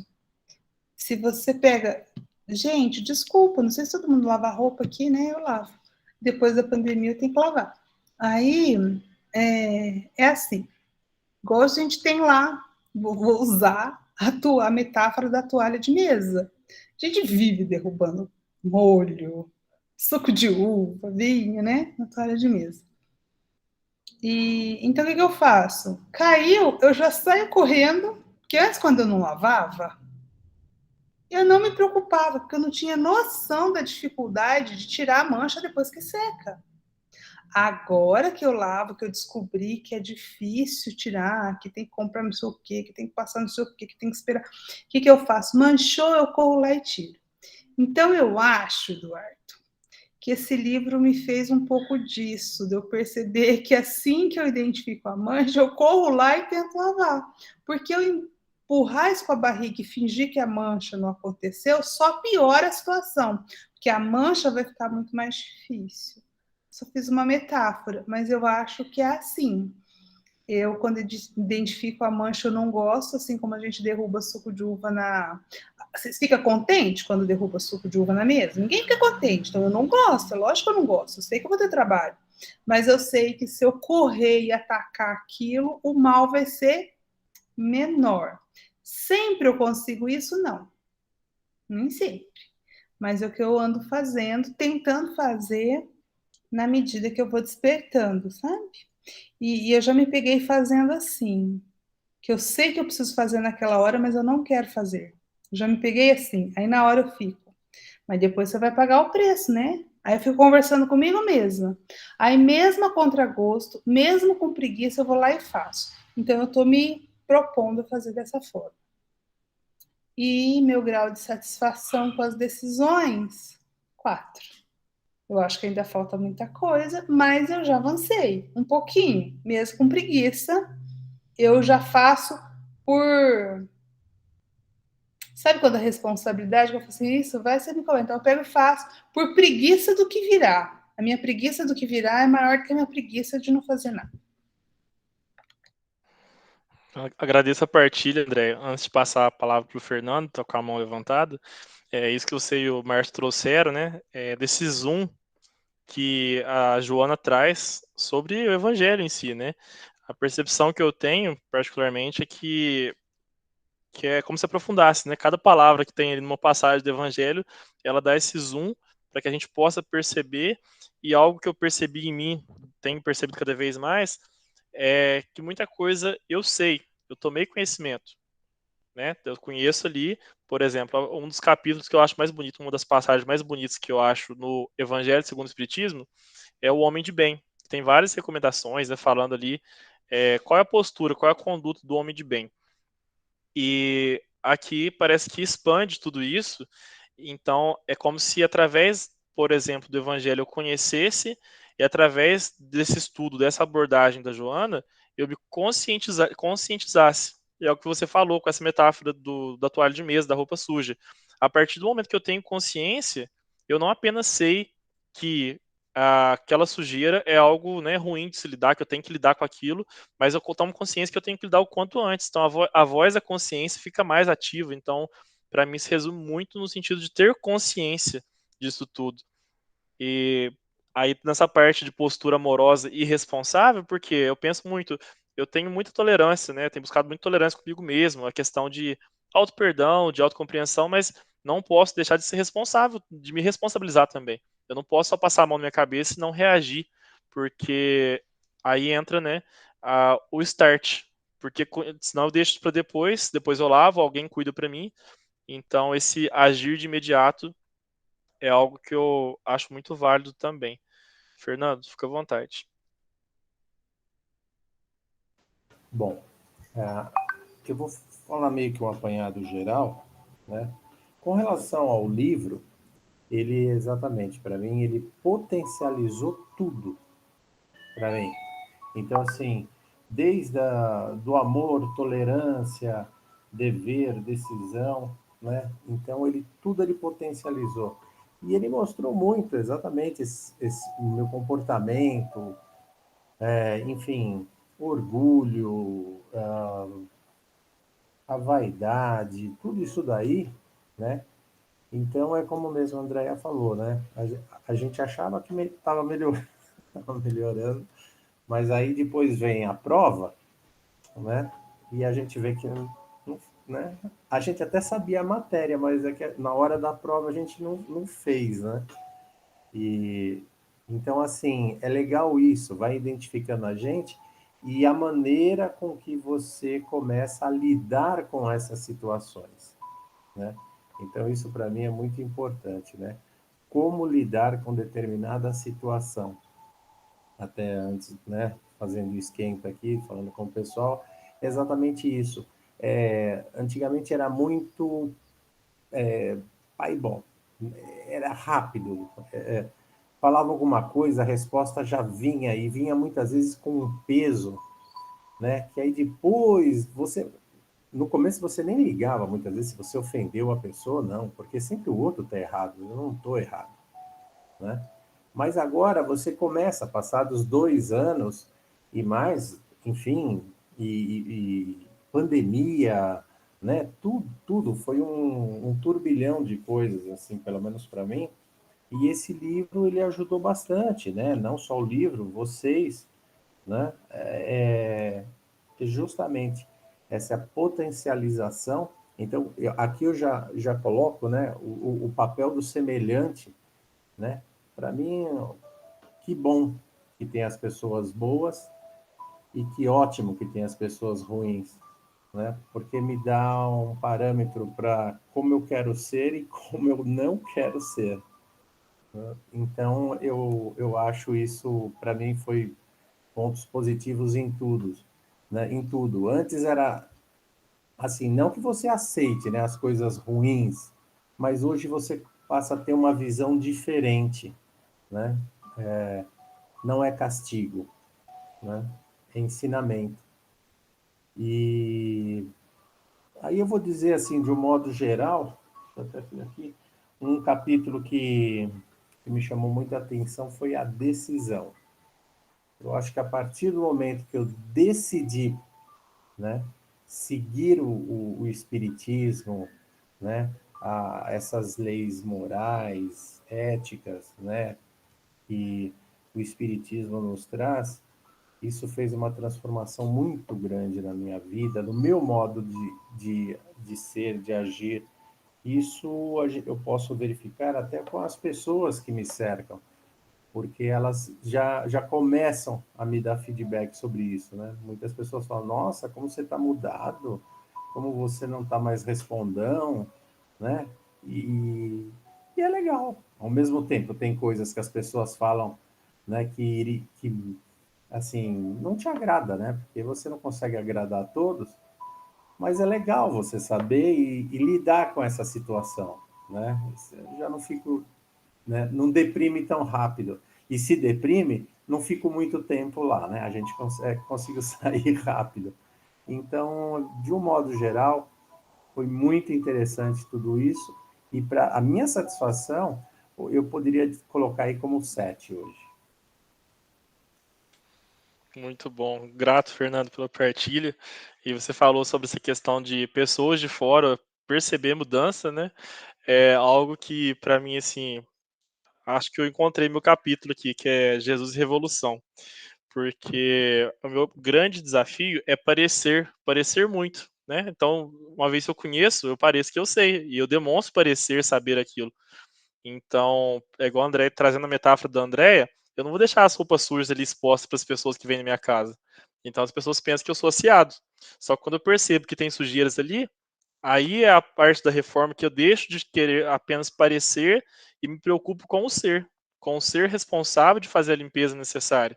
Speaker 1: se você pega. Gente, desculpa, não sei se todo mundo lava roupa aqui, né? Eu lavo. Depois da pandemia eu tenho que lavar. Aí é assim, igual a gente tem lá, vou usar a metáfora da toalha de mesa. A gente vive derrubando molho, suco de uva, vinho, né? Na toalha de mesa. E então o que eu faço? Caiu, eu já saio correndo, porque antes, quando eu não lavava, Eu não me preocupava, porque eu não tinha noção da dificuldade de tirar a mancha depois que seca. Agora que eu lavo, que eu descobri que é difícil tirar, que tem que comprar não sei o quê, que tem que passar não sei o quê, que tem que esperar. O que que eu faço? Manchou, eu corro lá e tiro. Então eu acho, Eduardo, que esse livro me fez um pouco disso, de eu perceber que assim que eu identifico a mancha, eu corro lá e tento lavar. Porque eu empurrar isso com a barriga e fingir que a mancha não aconteceu, só piora a situação, porque a mancha vai ficar muito mais difícil. Só fiz uma metáfora, mas eu acho que é assim. Eu, quando identifico a mancha, eu não gosto, assim como a gente derruba suco de uva na. Você fica contente quando derruba suco de uva na mesa? Ninguém fica contente, então eu não gosto, é lógico que eu não gosto, eu sei que eu vou ter trabalho. Mas eu sei que se eu correr e atacar aquilo, o mal vai ser menor. Sempre eu consigo isso? Não. Nem sempre. Mas é o que eu ando fazendo, tentando fazer na medida que eu vou despertando, sabe? E eu já me peguei fazendo assim, que eu sei que eu preciso fazer naquela hora, mas eu não quero fazer. Eu já me peguei assim, aí na hora eu fico. Mas depois você vai pagar o preço, né? Aí eu fico conversando comigo mesma. Aí mesmo a contragosto, mesmo com preguiça, eu vou lá e faço. Então eu estou me propondo a fazer dessa forma. E meu grau de satisfação com as decisões, 4. Eu acho que ainda falta muita coisa, mas eu já avancei um pouquinho, mesmo com preguiça. Eu já faço por. Sabe quando a responsabilidade, eu falo assim, isso vai ser me comentar. Então eu pego e faço por preguiça do que virá. A minha preguiça do que virá é maior do que a minha preguiça de não fazer nada.
Speaker 2: Agradeço a partilha, André. Antes de passar a palavra para o Fernando, tô com a mão levantada. É isso que você e o Márcio trouxeram, né? Desse zoom que a Joana traz sobre o evangelho em si, né? A percepção que eu tenho, particularmente, é que é como se aprofundasse, né? Cada palavra que tem ali numa passagem do evangelho, ela dá esse zoom para que a gente possa perceber, e algo que eu percebi em mim, tenho percebido cada vez mais, é que muita coisa eu sei, eu tomei conhecimento, né? Eu conheço ali, por exemplo, um dos capítulos que eu acho mais bonito, uma das passagens mais bonitas que eu acho no Evangelho segundo o Espiritismo, é o homem de bem. Tem várias recomendações, né, falando ali qual é a postura, qual é a conduta do homem de bem. E aqui parece que expande tudo isso. Então, é como se através, por exemplo, do Evangelho eu conhecesse, e através desse estudo, dessa abordagem da Joana, eu me conscientizasse. É o que você falou com essa metáfora da toalha de mesa, da roupa suja. A partir do momento que eu tenho consciência, eu não apenas sei que aquela sujeira é algo, né, ruim de se lidar, que eu tenho que lidar com aquilo, mas eu tomo consciência que eu tenho que lidar o quanto antes. Então, a voz da consciência fica mais ativa. Então, para mim, se resume muito no sentido de ter consciência disso tudo. E aí, nessa parte de postura amorosa e responsável, porque eu penso muito, eu tenho muita tolerância, né? Eu tenho buscado muita tolerância comigo mesmo, a questão de auto-perdão, de autocompreensão, mas não posso deixar de ser responsável, de me responsabilizar também. Eu não posso só passar a mão na minha cabeça e não reagir, porque aí entra, né, o start. Porque senão eu deixo para depois eu lavo, alguém cuida para mim. Então, esse agir de imediato é algo que eu acho muito válido também. Fernando, fica à vontade.
Speaker 4: Bom, que eu vou falar meio que um apanhado geral, né? Com relação ao livro, ele exatamente, para mim, ele potencializou tudo para mim. Então, assim, desde do amor, tolerância, dever, decisão, né? Então, tudo ele potencializou. E ele mostrou muito exatamente esse meu comportamento, enfim, orgulho, a vaidade, tudo isso daí, né? Então é como mesmo a Andrea falou, né? A gente achava que estava tava melhorando, mas aí depois vem a prova, né? E a gente vê que né? A gente até sabia a matéria, mas é que na hora da prova a gente não fez, né? E então, assim, é legal isso, vai identificando a gente e a maneira com que você começa a lidar com essas situações, né? Então, isso para mim é muito importante, né? Como lidar com determinada situação. Até antes, né, fazendo esquenta aqui, falando com o pessoal, é exatamente isso. Antigamente era muito pai bom, era rápido. Falava alguma coisa, a resposta já vinha, e vinha muitas vezes com um peso, né? Que aí depois você, no começo você nem ligava muitas vezes se você ofendeu a pessoa, não, porque sempre o outro está errado, eu não estou errado, né? Mas agora você começa, passados 2 anos e mais, enfim, e pandemia, né? Tudo foi um turbilhão de coisas, assim, pelo menos para mim. E esse livro ele ajudou bastante, né? Não só o livro, vocês, né? Justamente essa potencialização. Então, aqui eu já coloco, né? O papel do semelhante, né? Para mim, que bom que tem as pessoas boas e que ótimo que tem as pessoas ruins, né? Porque me dá um parâmetro para como eu quero ser e como eu não quero ser. Né? Então, eu acho isso, para mim, foi pontos positivos em tudo, né? Em tudo. Antes era assim, não que você aceite, né, as coisas ruins, mas hoje você passa a ter uma visão diferente, né? Não é castigo, né? É ensinamento. E aí eu vou dizer assim, de um modo geral, deixa eu até ver aqui, um capítulo que me chamou muita atenção foi a decisão. Eu acho que a partir do momento que eu decidi, né, seguir o espiritismo, né, essas leis morais, éticas, né, que o espiritismo nos traz, isso fez uma transformação muito grande na minha vida, no meu modo de ser, de agir. Isso eu posso verificar até com as pessoas que me cercam, porque elas já começam a me dar feedback sobre isso, né? Muitas pessoas falam, nossa, como você está mudado, como você não está mais respondão, né? E é legal. Ao mesmo tempo, tem coisas que as pessoas falam, né, que assim, não te agrada, né? Porque você não consegue agradar a todos, mas é legal você saber e lidar com essa situação, né? Eu já não fico, né, não deprime tão rápido. E se deprime, não fico muito tempo lá, né? A gente consegue sair rápido. Então, de um modo geral, foi muito interessante tudo isso. E para a minha satisfação, eu poderia colocar aí como 7 hoje.
Speaker 2: Muito bom. Grato, Fernando, pela partilha. E você falou sobre essa questão de pessoas de fora perceber mudança, né? É algo que, para mim, assim, acho que eu encontrei meu capítulo aqui, que é Jesus e Revolução. Porque o meu grande desafio é parecer muito, né? Então, uma vez que eu conheço, eu pareço que eu sei, e eu demonstro parecer saber aquilo. Então, é igual o André, trazendo a metáfora da Andréia, eu não vou deixar as roupas sujas ali expostas para as pessoas que vêm na minha casa. Então, as pessoas pensam que eu sou aciado. Só que quando eu percebo que tem sujeiras ali, aí é a parte da reforma que eu deixo de querer apenas parecer e me preocupo com o ser responsável de fazer a limpeza necessária.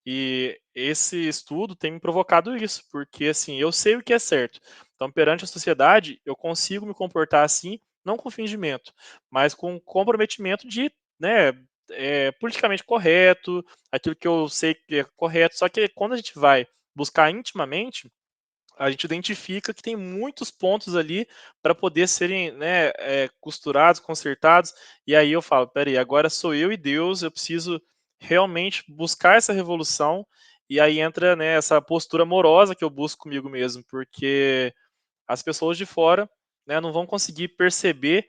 Speaker 2: E esse estudo tem me provocado isso, porque assim, eu sei o que é certo. Então, perante a sociedade, eu consigo me comportar assim, não com fingimento, mas com comprometimento de, né, politicamente correto, aquilo que eu sei que é correto. Só que quando a gente vai buscar intimamente, a gente identifica que tem muitos pontos ali para poder serem, né, costurados, consertados, e aí eu falo, peraí, agora sou eu e Deus, eu preciso realmente buscar essa revolução, e aí entra, né, essa postura amorosa que eu busco comigo mesmo, porque as pessoas de fora, né, não vão conseguir perceber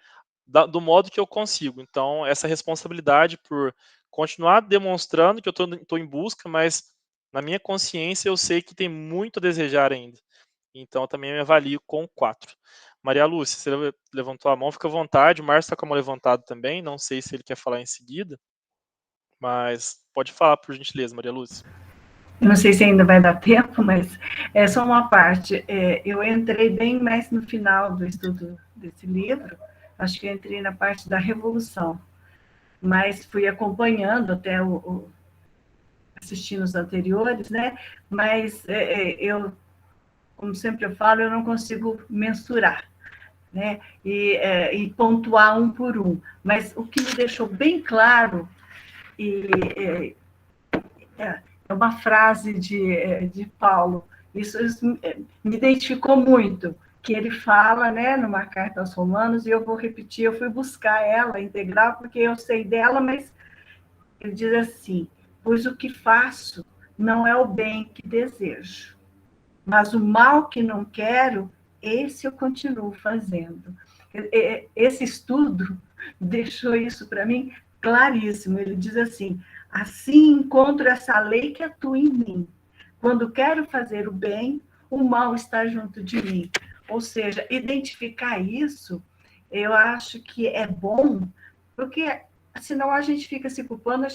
Speaker 2: do modo que eu consigo. Então, essa responsabilidade por continuar demonstrando que eu estou em busca, mas na minha consciência eu sei que tem muito a desejar ainda. Então, eu também me avalio com 4. Maria Lúcia, você levantou a mão, fica à vontade. O Márcio está com a mão levantada também. Não sei se ele quer falar em seguida, mas pode falar, por gentileza, Maria Lúcia.
Speaker 5: Eu não sei se ainda vai dar tempo, mas é só uma parte. Eu entrei bem mais no final do estudo desse livro, acho que eu entrei na parte da revolução, mas fui acompanhando até assistindo os anteriores, né? Mas eu, como sempre eu falo, eu não consigo mensurar, né? E pontuar um por um. Mas o que me deixou bem claro é uma frase de Paulo. Isso me identificou muito, que ele fala, né, numa carta aos Romanos, e eu vou repetir, eu fui buscar ela integral, porque eu sei dela, mas ele diz assim: pois o que faço não é o bem que desejo, mas o mal que não quero, esse eu continuo fazendo. Esse estudo deixou isso para mim claríssimo. Ele diz assim: assim encontro essa lei que atua em mim. Quando quero fazer o bem, o mal está junto de mim. Ou seja, identificar isso, eu acho que é bom, porque senão a gente fica se culpando,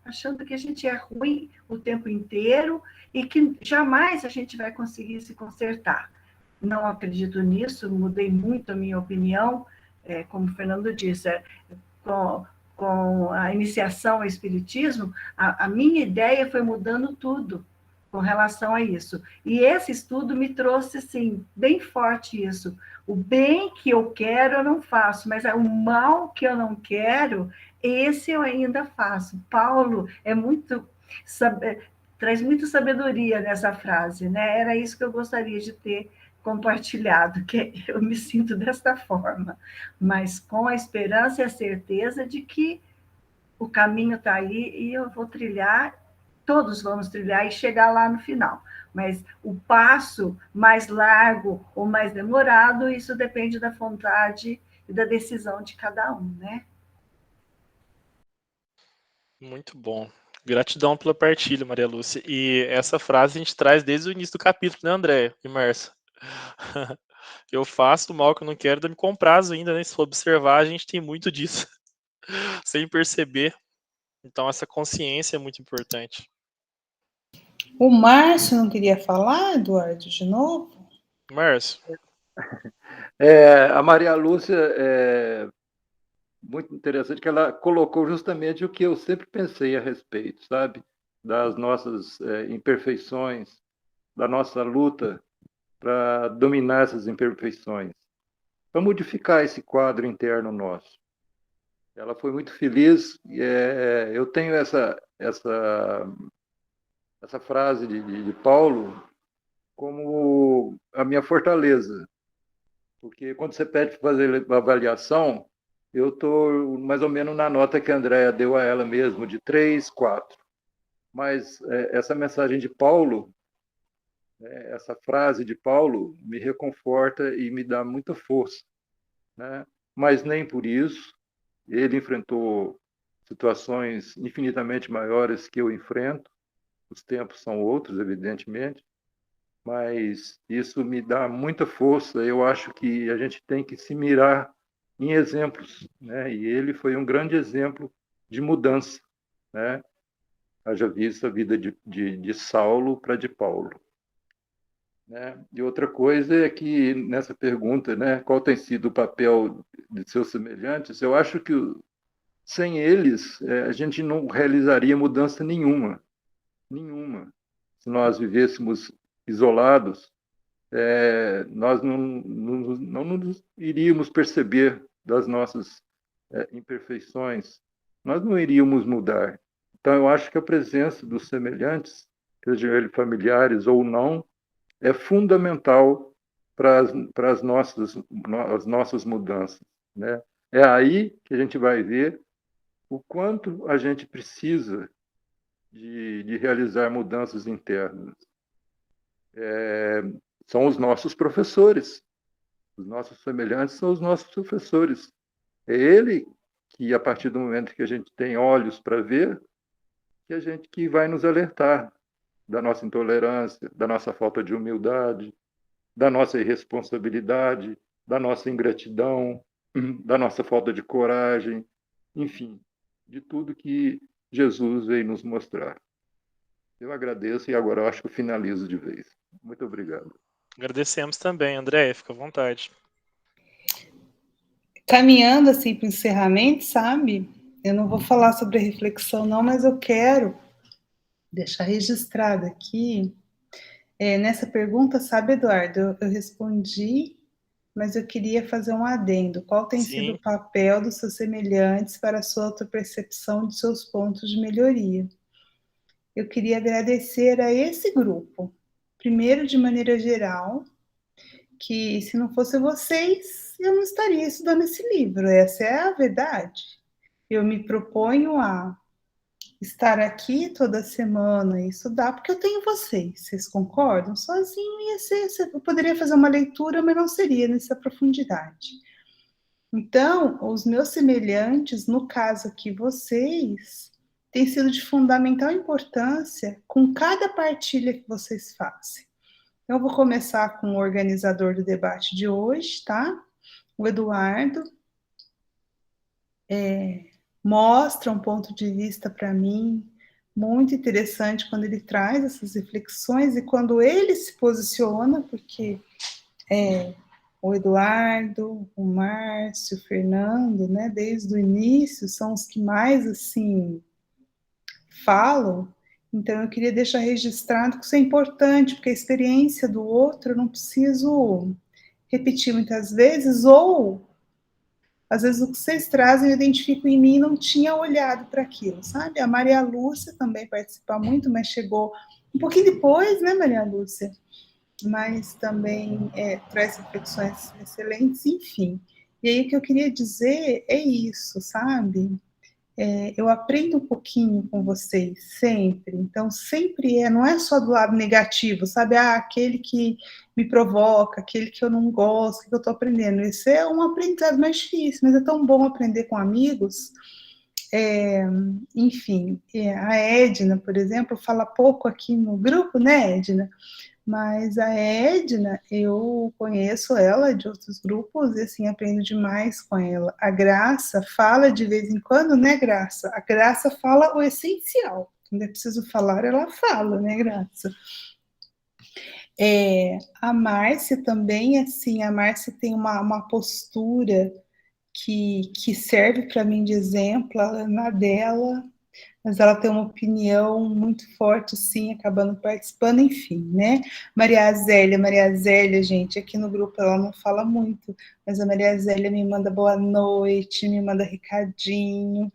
Speaker 5: achando que a gente é ruim o tempo inteiro e que jamais a gente vai conseguir se consertar. Não acredito nisso, mudei muito a minha opinião, como o Fernando disse, com a iniciação ao Espiritismo, a minha ideia foi mudando tudo com relação a isso. E esse estudo me trouxe, assim, bem forte isso. O bem que eu quero, eu não faço, mas o mal que eu não quero, esse eu ainda faço. Paulo traz muita sabedoria nessa frase, né? Era isso que eu gostaria de ter compartilhado, que eu me sinto desta forma, mas com a esperança e a certeza de que o caminho está aí e eu vou trilhar, todos vamos trilhar e chegar lá no final. Mas o passo mais largo ou mais demorado, isso depende da vontade e da decisão de cada um, né?
Speaker 2: Muito bom. Gratidão pela partilha, Maria Lúcia. E essa frase a gente traz desde o início do capítulo, né, André e Márcia? Eu faço o mal que eu não quero, ainda me comprazo ainda, né? Se for observar, a gente tem muito disso, sem perceber. Então, essa consciência é muito importante.
Speaker 1: O Márcio não queria falar, Eduardo, de novo?
Speaker 2: Márcio.
Speaker 3: A Maria Lúcia é muito interessante que ela colocou justamente o que eu sempre pensei a respeito, sabe? Das nossas imperfeições, da nossa luta para dominar essas imperfeições, para modificar esse quadro interno nosso. Ela foi muito feliz. Eu tenho essa frase de Paulo como a minha fortaleza, porque quando você pede para fazer a avaliação, eu estou mais ou menos na nota que a Andrea deu a ela mesmo, de 3, 4. Mas essa mensagem de Paulo, essa frase de Paulo, me reconforta e me dá muita força, né? Mas nem por isso ele enfrentou situações infinitamente maiores que eu enfrento. Os tempos são outros, evidentemente, mas isso me dá muita força. Eu acho que a gente tem que se mirar em exemplos, né? E ele foi um grande exemplo de mudança, né? Haja visto a vida de Saulo para de Paulo, né? E outra coisa é que nessa pergunta, né, qual tem sido o papel de seus semelhantes? Eu acho que sem eles a gente não realizaria mudança nenhuma, nenhuma. Se nós vivêssemos isolados, nós não nos iríamos perceber das nossas imperfeições, nós não iríamos mudar. Então, eu acho que a presença dos semelhantes, sejam eles familiares ou não, é fundamental para as nossas mudanças, né? É aí que a gente vai ver o quanto a gente precisa de realizar mudanças internas. São os nossos professores. Os nossos semelhantes são os nossos professores. É ele que, a partir do momento que a gente tem olhos para ver, que vai nos alertar da nossa intolerância, da nossa falta de humildade, da nossa irresponsabilidade, da nossa ingratidão, da nossa falta de coragem, enfim, de tudo que Jesus veio nos mostrar. Eu agradeço e agora eu acho que eu finalizo de vez. Muito obrigado.
Speaker 2: Agradecemos também, André, fica à vontade.
Speaker 1: caminhando assim para o encerramento, sabe? Eu não vou falar sobre a reflexão, não, mas eu quero deixar registrado aqui. Nessa pergunta, sabe, Eduardo, eu respondi, mas eu queria fazer um adendo. Qual tem sido
Speaker 2: Sim.
Speaker 1: o papel dos seus semelhantes para a sua autopercepção de seus pontos de melhoria? Eu queria agradecer a esse grupo, primeiro de maneira geral, que se não fosse vocês, eu não estaria estudando esse livro, essa é a verdade. Eu me proponho a estar aqui toda semana e estudar, porque eu tenho vocês concordam? Sozinho ia ser, eu poderia fazer uma leitura, mas não seria nessa profundidade. Então, os meus semelhantes, no caso aqui vocês, têm sido de fundamental importância com cada partilha que vocês fazem. Então, eu vou começar com o organizador do debate de hoje, tá? O Eduardo. Mostra um ponto de vista para mim muito interessante quando ele traz essas reflexões e quando ele se posiciona, porque o Eduardo, o Márcio, o Fernando, né, desde o início, são os que mais, assim, falam. Então, eu queria deixar registrado que isso é importante, porque a experiência do outro eu não preciso repetir muitas vezes, ou às vezes o que vocês trazem eu identifico em mim e não tinha olhado para aquilo, sabe? A Maria Lúcia também participa muito, mas chegou um pouquinho depois, né, Maria Lúcia? Mas também traz reflexões excelentes, enfim. E aí o que eu queria dizer é isso, sabe? Eu aprendo um pouquinho com vocês, sempre. Então, sempre não é só do lado negativo, sabe? Aquele que me provoca, aquele que eu não gosto, que eu estou aprendendo. Esse é um aprendizado mais difícil, mas é tão bom aprender com amigos. Enfim, a Edna, por exemplo, fala pouco aqui no grupo, né, Edna? Mas a Edna, eu conheço ela de outros grupos e, assim, aprendo demais com ela. A Graça fala de vez em quando, né, Graça? A Graça fala o essencial. Quando é preciso falar, ela fala, né, Graça? A Márcia também, assim, a Márcia tem uma postura que serve para mim de exemplo, ela, na dela, mas ela tem uma opinião muito forte, sim, acabando participando, enfim, né? Maria Zélia, gente, aqui no grupo ela não fala muito, mas a Maria Zélia me manda boa noite, me manda recadinho.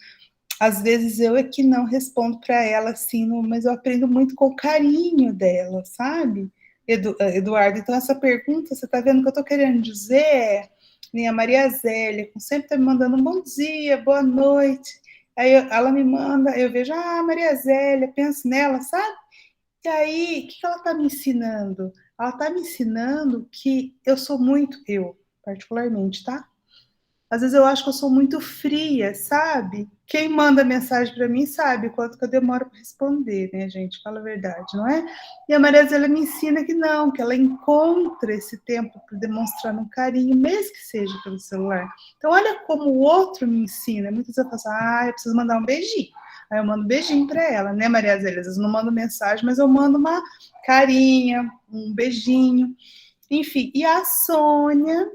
Speaker 1: Às vezes eu é que não respondo para ela, assim, mas eu aprendo muito com o carinho dela, sabe? Eduardo, então essa pergunta, você está vendo o que eu estou querendo dizer? Minha Maria Zélia, sempre está me mandando um bom dia, boa noite. Aí ela me manda, eu vejo, Maria Zélia, penso nela, sabe? E aí, o que ela está me ensinando? Ela está me ensinando que eu sou muito, eu, particularmente, tá? Às vezes eu acho que eu sou muito fria, sabe? Quem manda mensagem para mim sabe quanto que eu demoro para responder, né, gente? Fala a verdade, não é? E a Maria Zélia me ensina que não, que ela encontra esse tempo para demonstrar um carinho, mesmo que seja pelo celular. Então, olha como o outro me ensina. Muitas vezes eu falo assim, eu preciso mandar um beijinho. Aí eu mando um beijinho para ela, né, Maria Zélia? Às vezes eu não mando mensagem, mas eu mando uma carinha, um beijinho. Enfim, e a Sônia...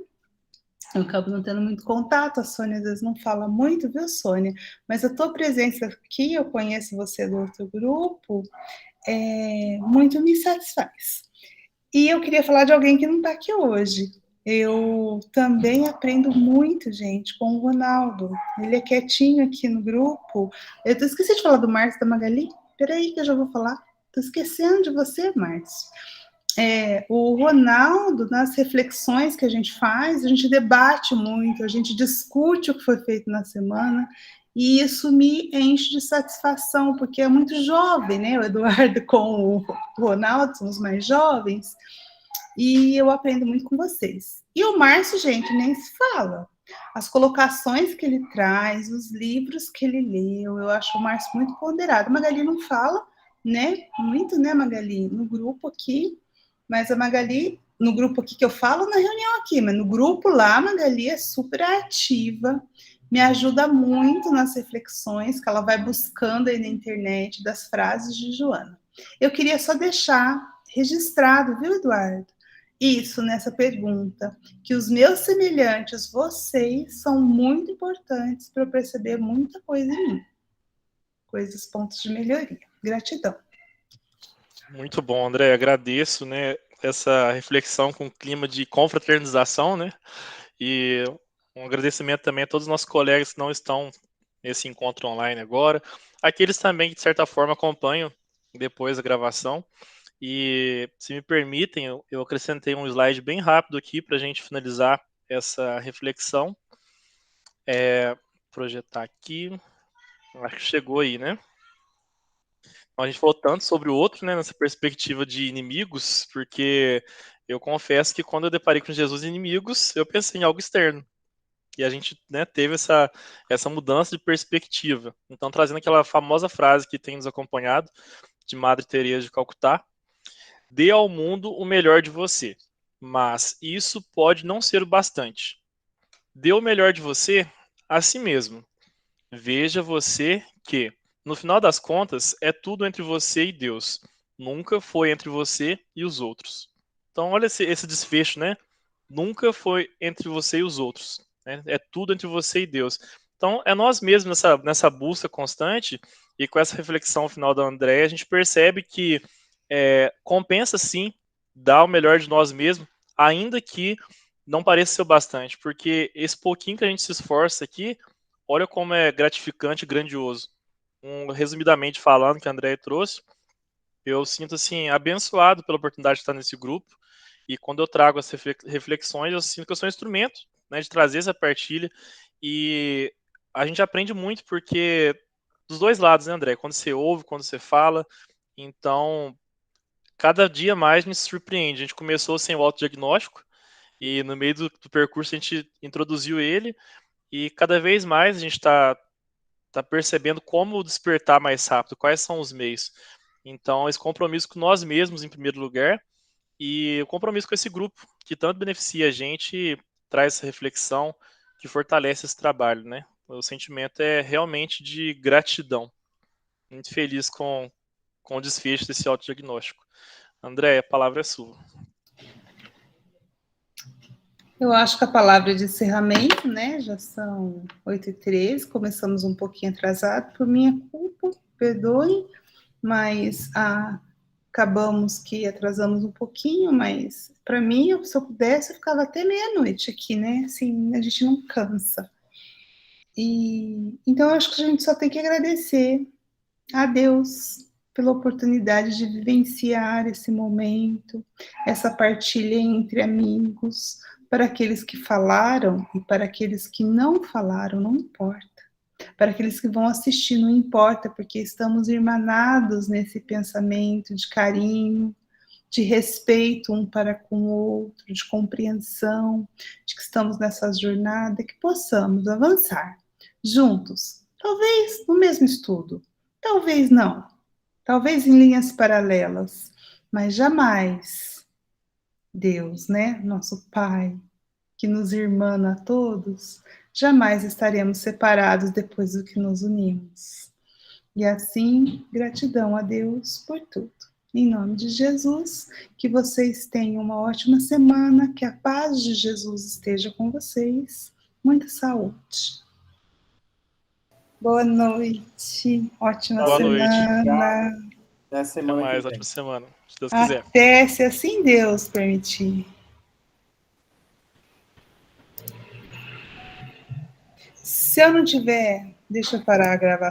Speaker 1: Eu acabo não tendo muito contato, a Sônia às vezes não fala muito, viu, Sônia? Mas a tua presença aqui, eu conheço você do outro grupo, muito me satisfaz. E eu queria falar de alguém que não está aqui hoje. Eu também aprendo muito, gente, com o Ronaldo. Ele é quietinho aqui no grupo. Eu esqueci de falar do Márcio da Magali. Peraí que eu já vou falar. Estou esquecendo de você, Márcio. O Ronaldo, nas reflexões que a gente faz, a gente debate muito, a gente discute o que foi feito na semana, e isso me enche de satisfação, porque é muito jovem, né? O Eduardo com o Ronaldo, são os mais jovens, e eu aprendo muito com vocês. E o Márcio, gente, nem se fala. As colocações que ele traz, os livros que ele leu, eu acho o Márcio muito ponderado. A Magali não fala, né? Muito, né, Magali? No grupo aqui, mas a Magali, no grupo aqui que eu falo, na reunião aqui, mas no grupo lá, a Magali é super ativa, me ajuda muito nas reflexões que ela vai buscando aí na internet das frases de Joana. Eu queria só deixar registrado, viu, Eduardo? isso nessa pergunta, que os meus semelhantes, vocês, são muito importantes para eu perceber muita coisa em mim. Coisas, pontos de melhoria. Gratidão.
Speaker 2: Muito bom, André. Agradeço, né, essa reflexão com clima de confraternização, né? E um agradecimento também a todos os nossos colegas que não estão nesse encontro online agora. Aqueles também que, de certa forma, acompanham depois da gravação. E, se me permitem, eu acrescentei um slide bem rápido aqui para a gente finalizar essa reflexão. Projetar aqui. Acho que chegou aí, né? A gente falou tanto sobre o outro, né, nessa perspectiva de inimigos, porque eu confesso que quando eu deparei com Jesus e inimigos, eu pensei em algo externo. E a gente, né, teve essa mudança de perspectiva. Então, trazendo aquela famosa frase que tem nos acompanhado, de Madre Teresa de Calcutá: dê ao mundo o melhor de você, mas isso pode não ser o bastante. Dê o melhor de você a si mesmo. Veja você que, no final das contas, é tudo entre você e Deus. Nunca foi entre você e os outros. Então, olha esse desfecho, né? Nunca foi entre você e os outros. Né? É tudo entre você e Deus. Então, é nós mesmos nessa busca constante, e com essa reflexão final da Andréia, a gente percebe que compensa sim dar o melhor de nós mesmos, ainda que não pareça ser o bastante, porque esse pouquinho que a gente se esforça aqui, olha como é gratificante e grandioso. Resumidamente falando, que a Andréia trouxe, eu sinto assim abençoado pela oportunidade de estar nesse grupo, e quando eu trago as reflexões, eu sinto que eu sou um instrumento, né, de trazer essa partilha, e a gente aprende muito, porque dos dois lados, né, André? Quando você ouve, quando você fala, então cada dia mais me surpreende. A gente começou sem o autodiagnóstico, e no meio do percurso a gente introduziu ele, e cada vez mais a gente está percebendo como despertar mais rápido, quais são os meios. Então, esse compromisso com nós mesmos, em primeiro lugar, e o compromisso com esse grupo, que tanto beneficia a gente e traz essa reflexão que fortalece esse trabalho, né? O sentimento é realmente de gratidão. Muito feliz com o desfecho desse autodiagnóstico. André, a palavra é sua.
Speaker 1: Eu acho que a palavra de encerramento, né? Já são 8h13, começamos um pouquinho atrasado, por minha culpa, perdoem, mas acabamos que atrasamos um pouquinho, mas para mim, se eu pudesse, eu ficava até meia-noite aqui, né? Assim, a gente não cansa. Então, eu acho que a gente só tem que agradecer a Deus pela oportunidade de vivenciar esse momento, essa partilha entre amigos, para aqueles que falaram e para aqueles que não falaram, não importa. Para aqueles que vão assistir, não importa, porque estamos irmanados nesse pensamento de carinho, de respeito um para com o outro, de compreensão, de que estamos nessa jornada, que possamos avançar juntos, talvez no mesmo estudo, talvez não, talvez em linhas paralelas, mas jamais Deus, né, nosso Pai, que nos irmana a todos, jamais estaremos separados depois do que nos unimos. E assim, gratidão a Deus por tudo. Em nome de Jesus, que vocês tenham uma ótima semana, que a paz de Jesus esteja com vocês. Muita saúde. Boa noite, ótima
Speaker 2: Boa
Speaker 1: semana.
Speaker 2: noite.
Speaker 4: Até semana
Speaker 2: Até mais,
Speaker 4: que vem.
Speaker 2: ótima semana, se Deus quiser.
Speaker 1: Até, se assim Deus permitir. Se eu não tiver, deixa eu parar a gravação.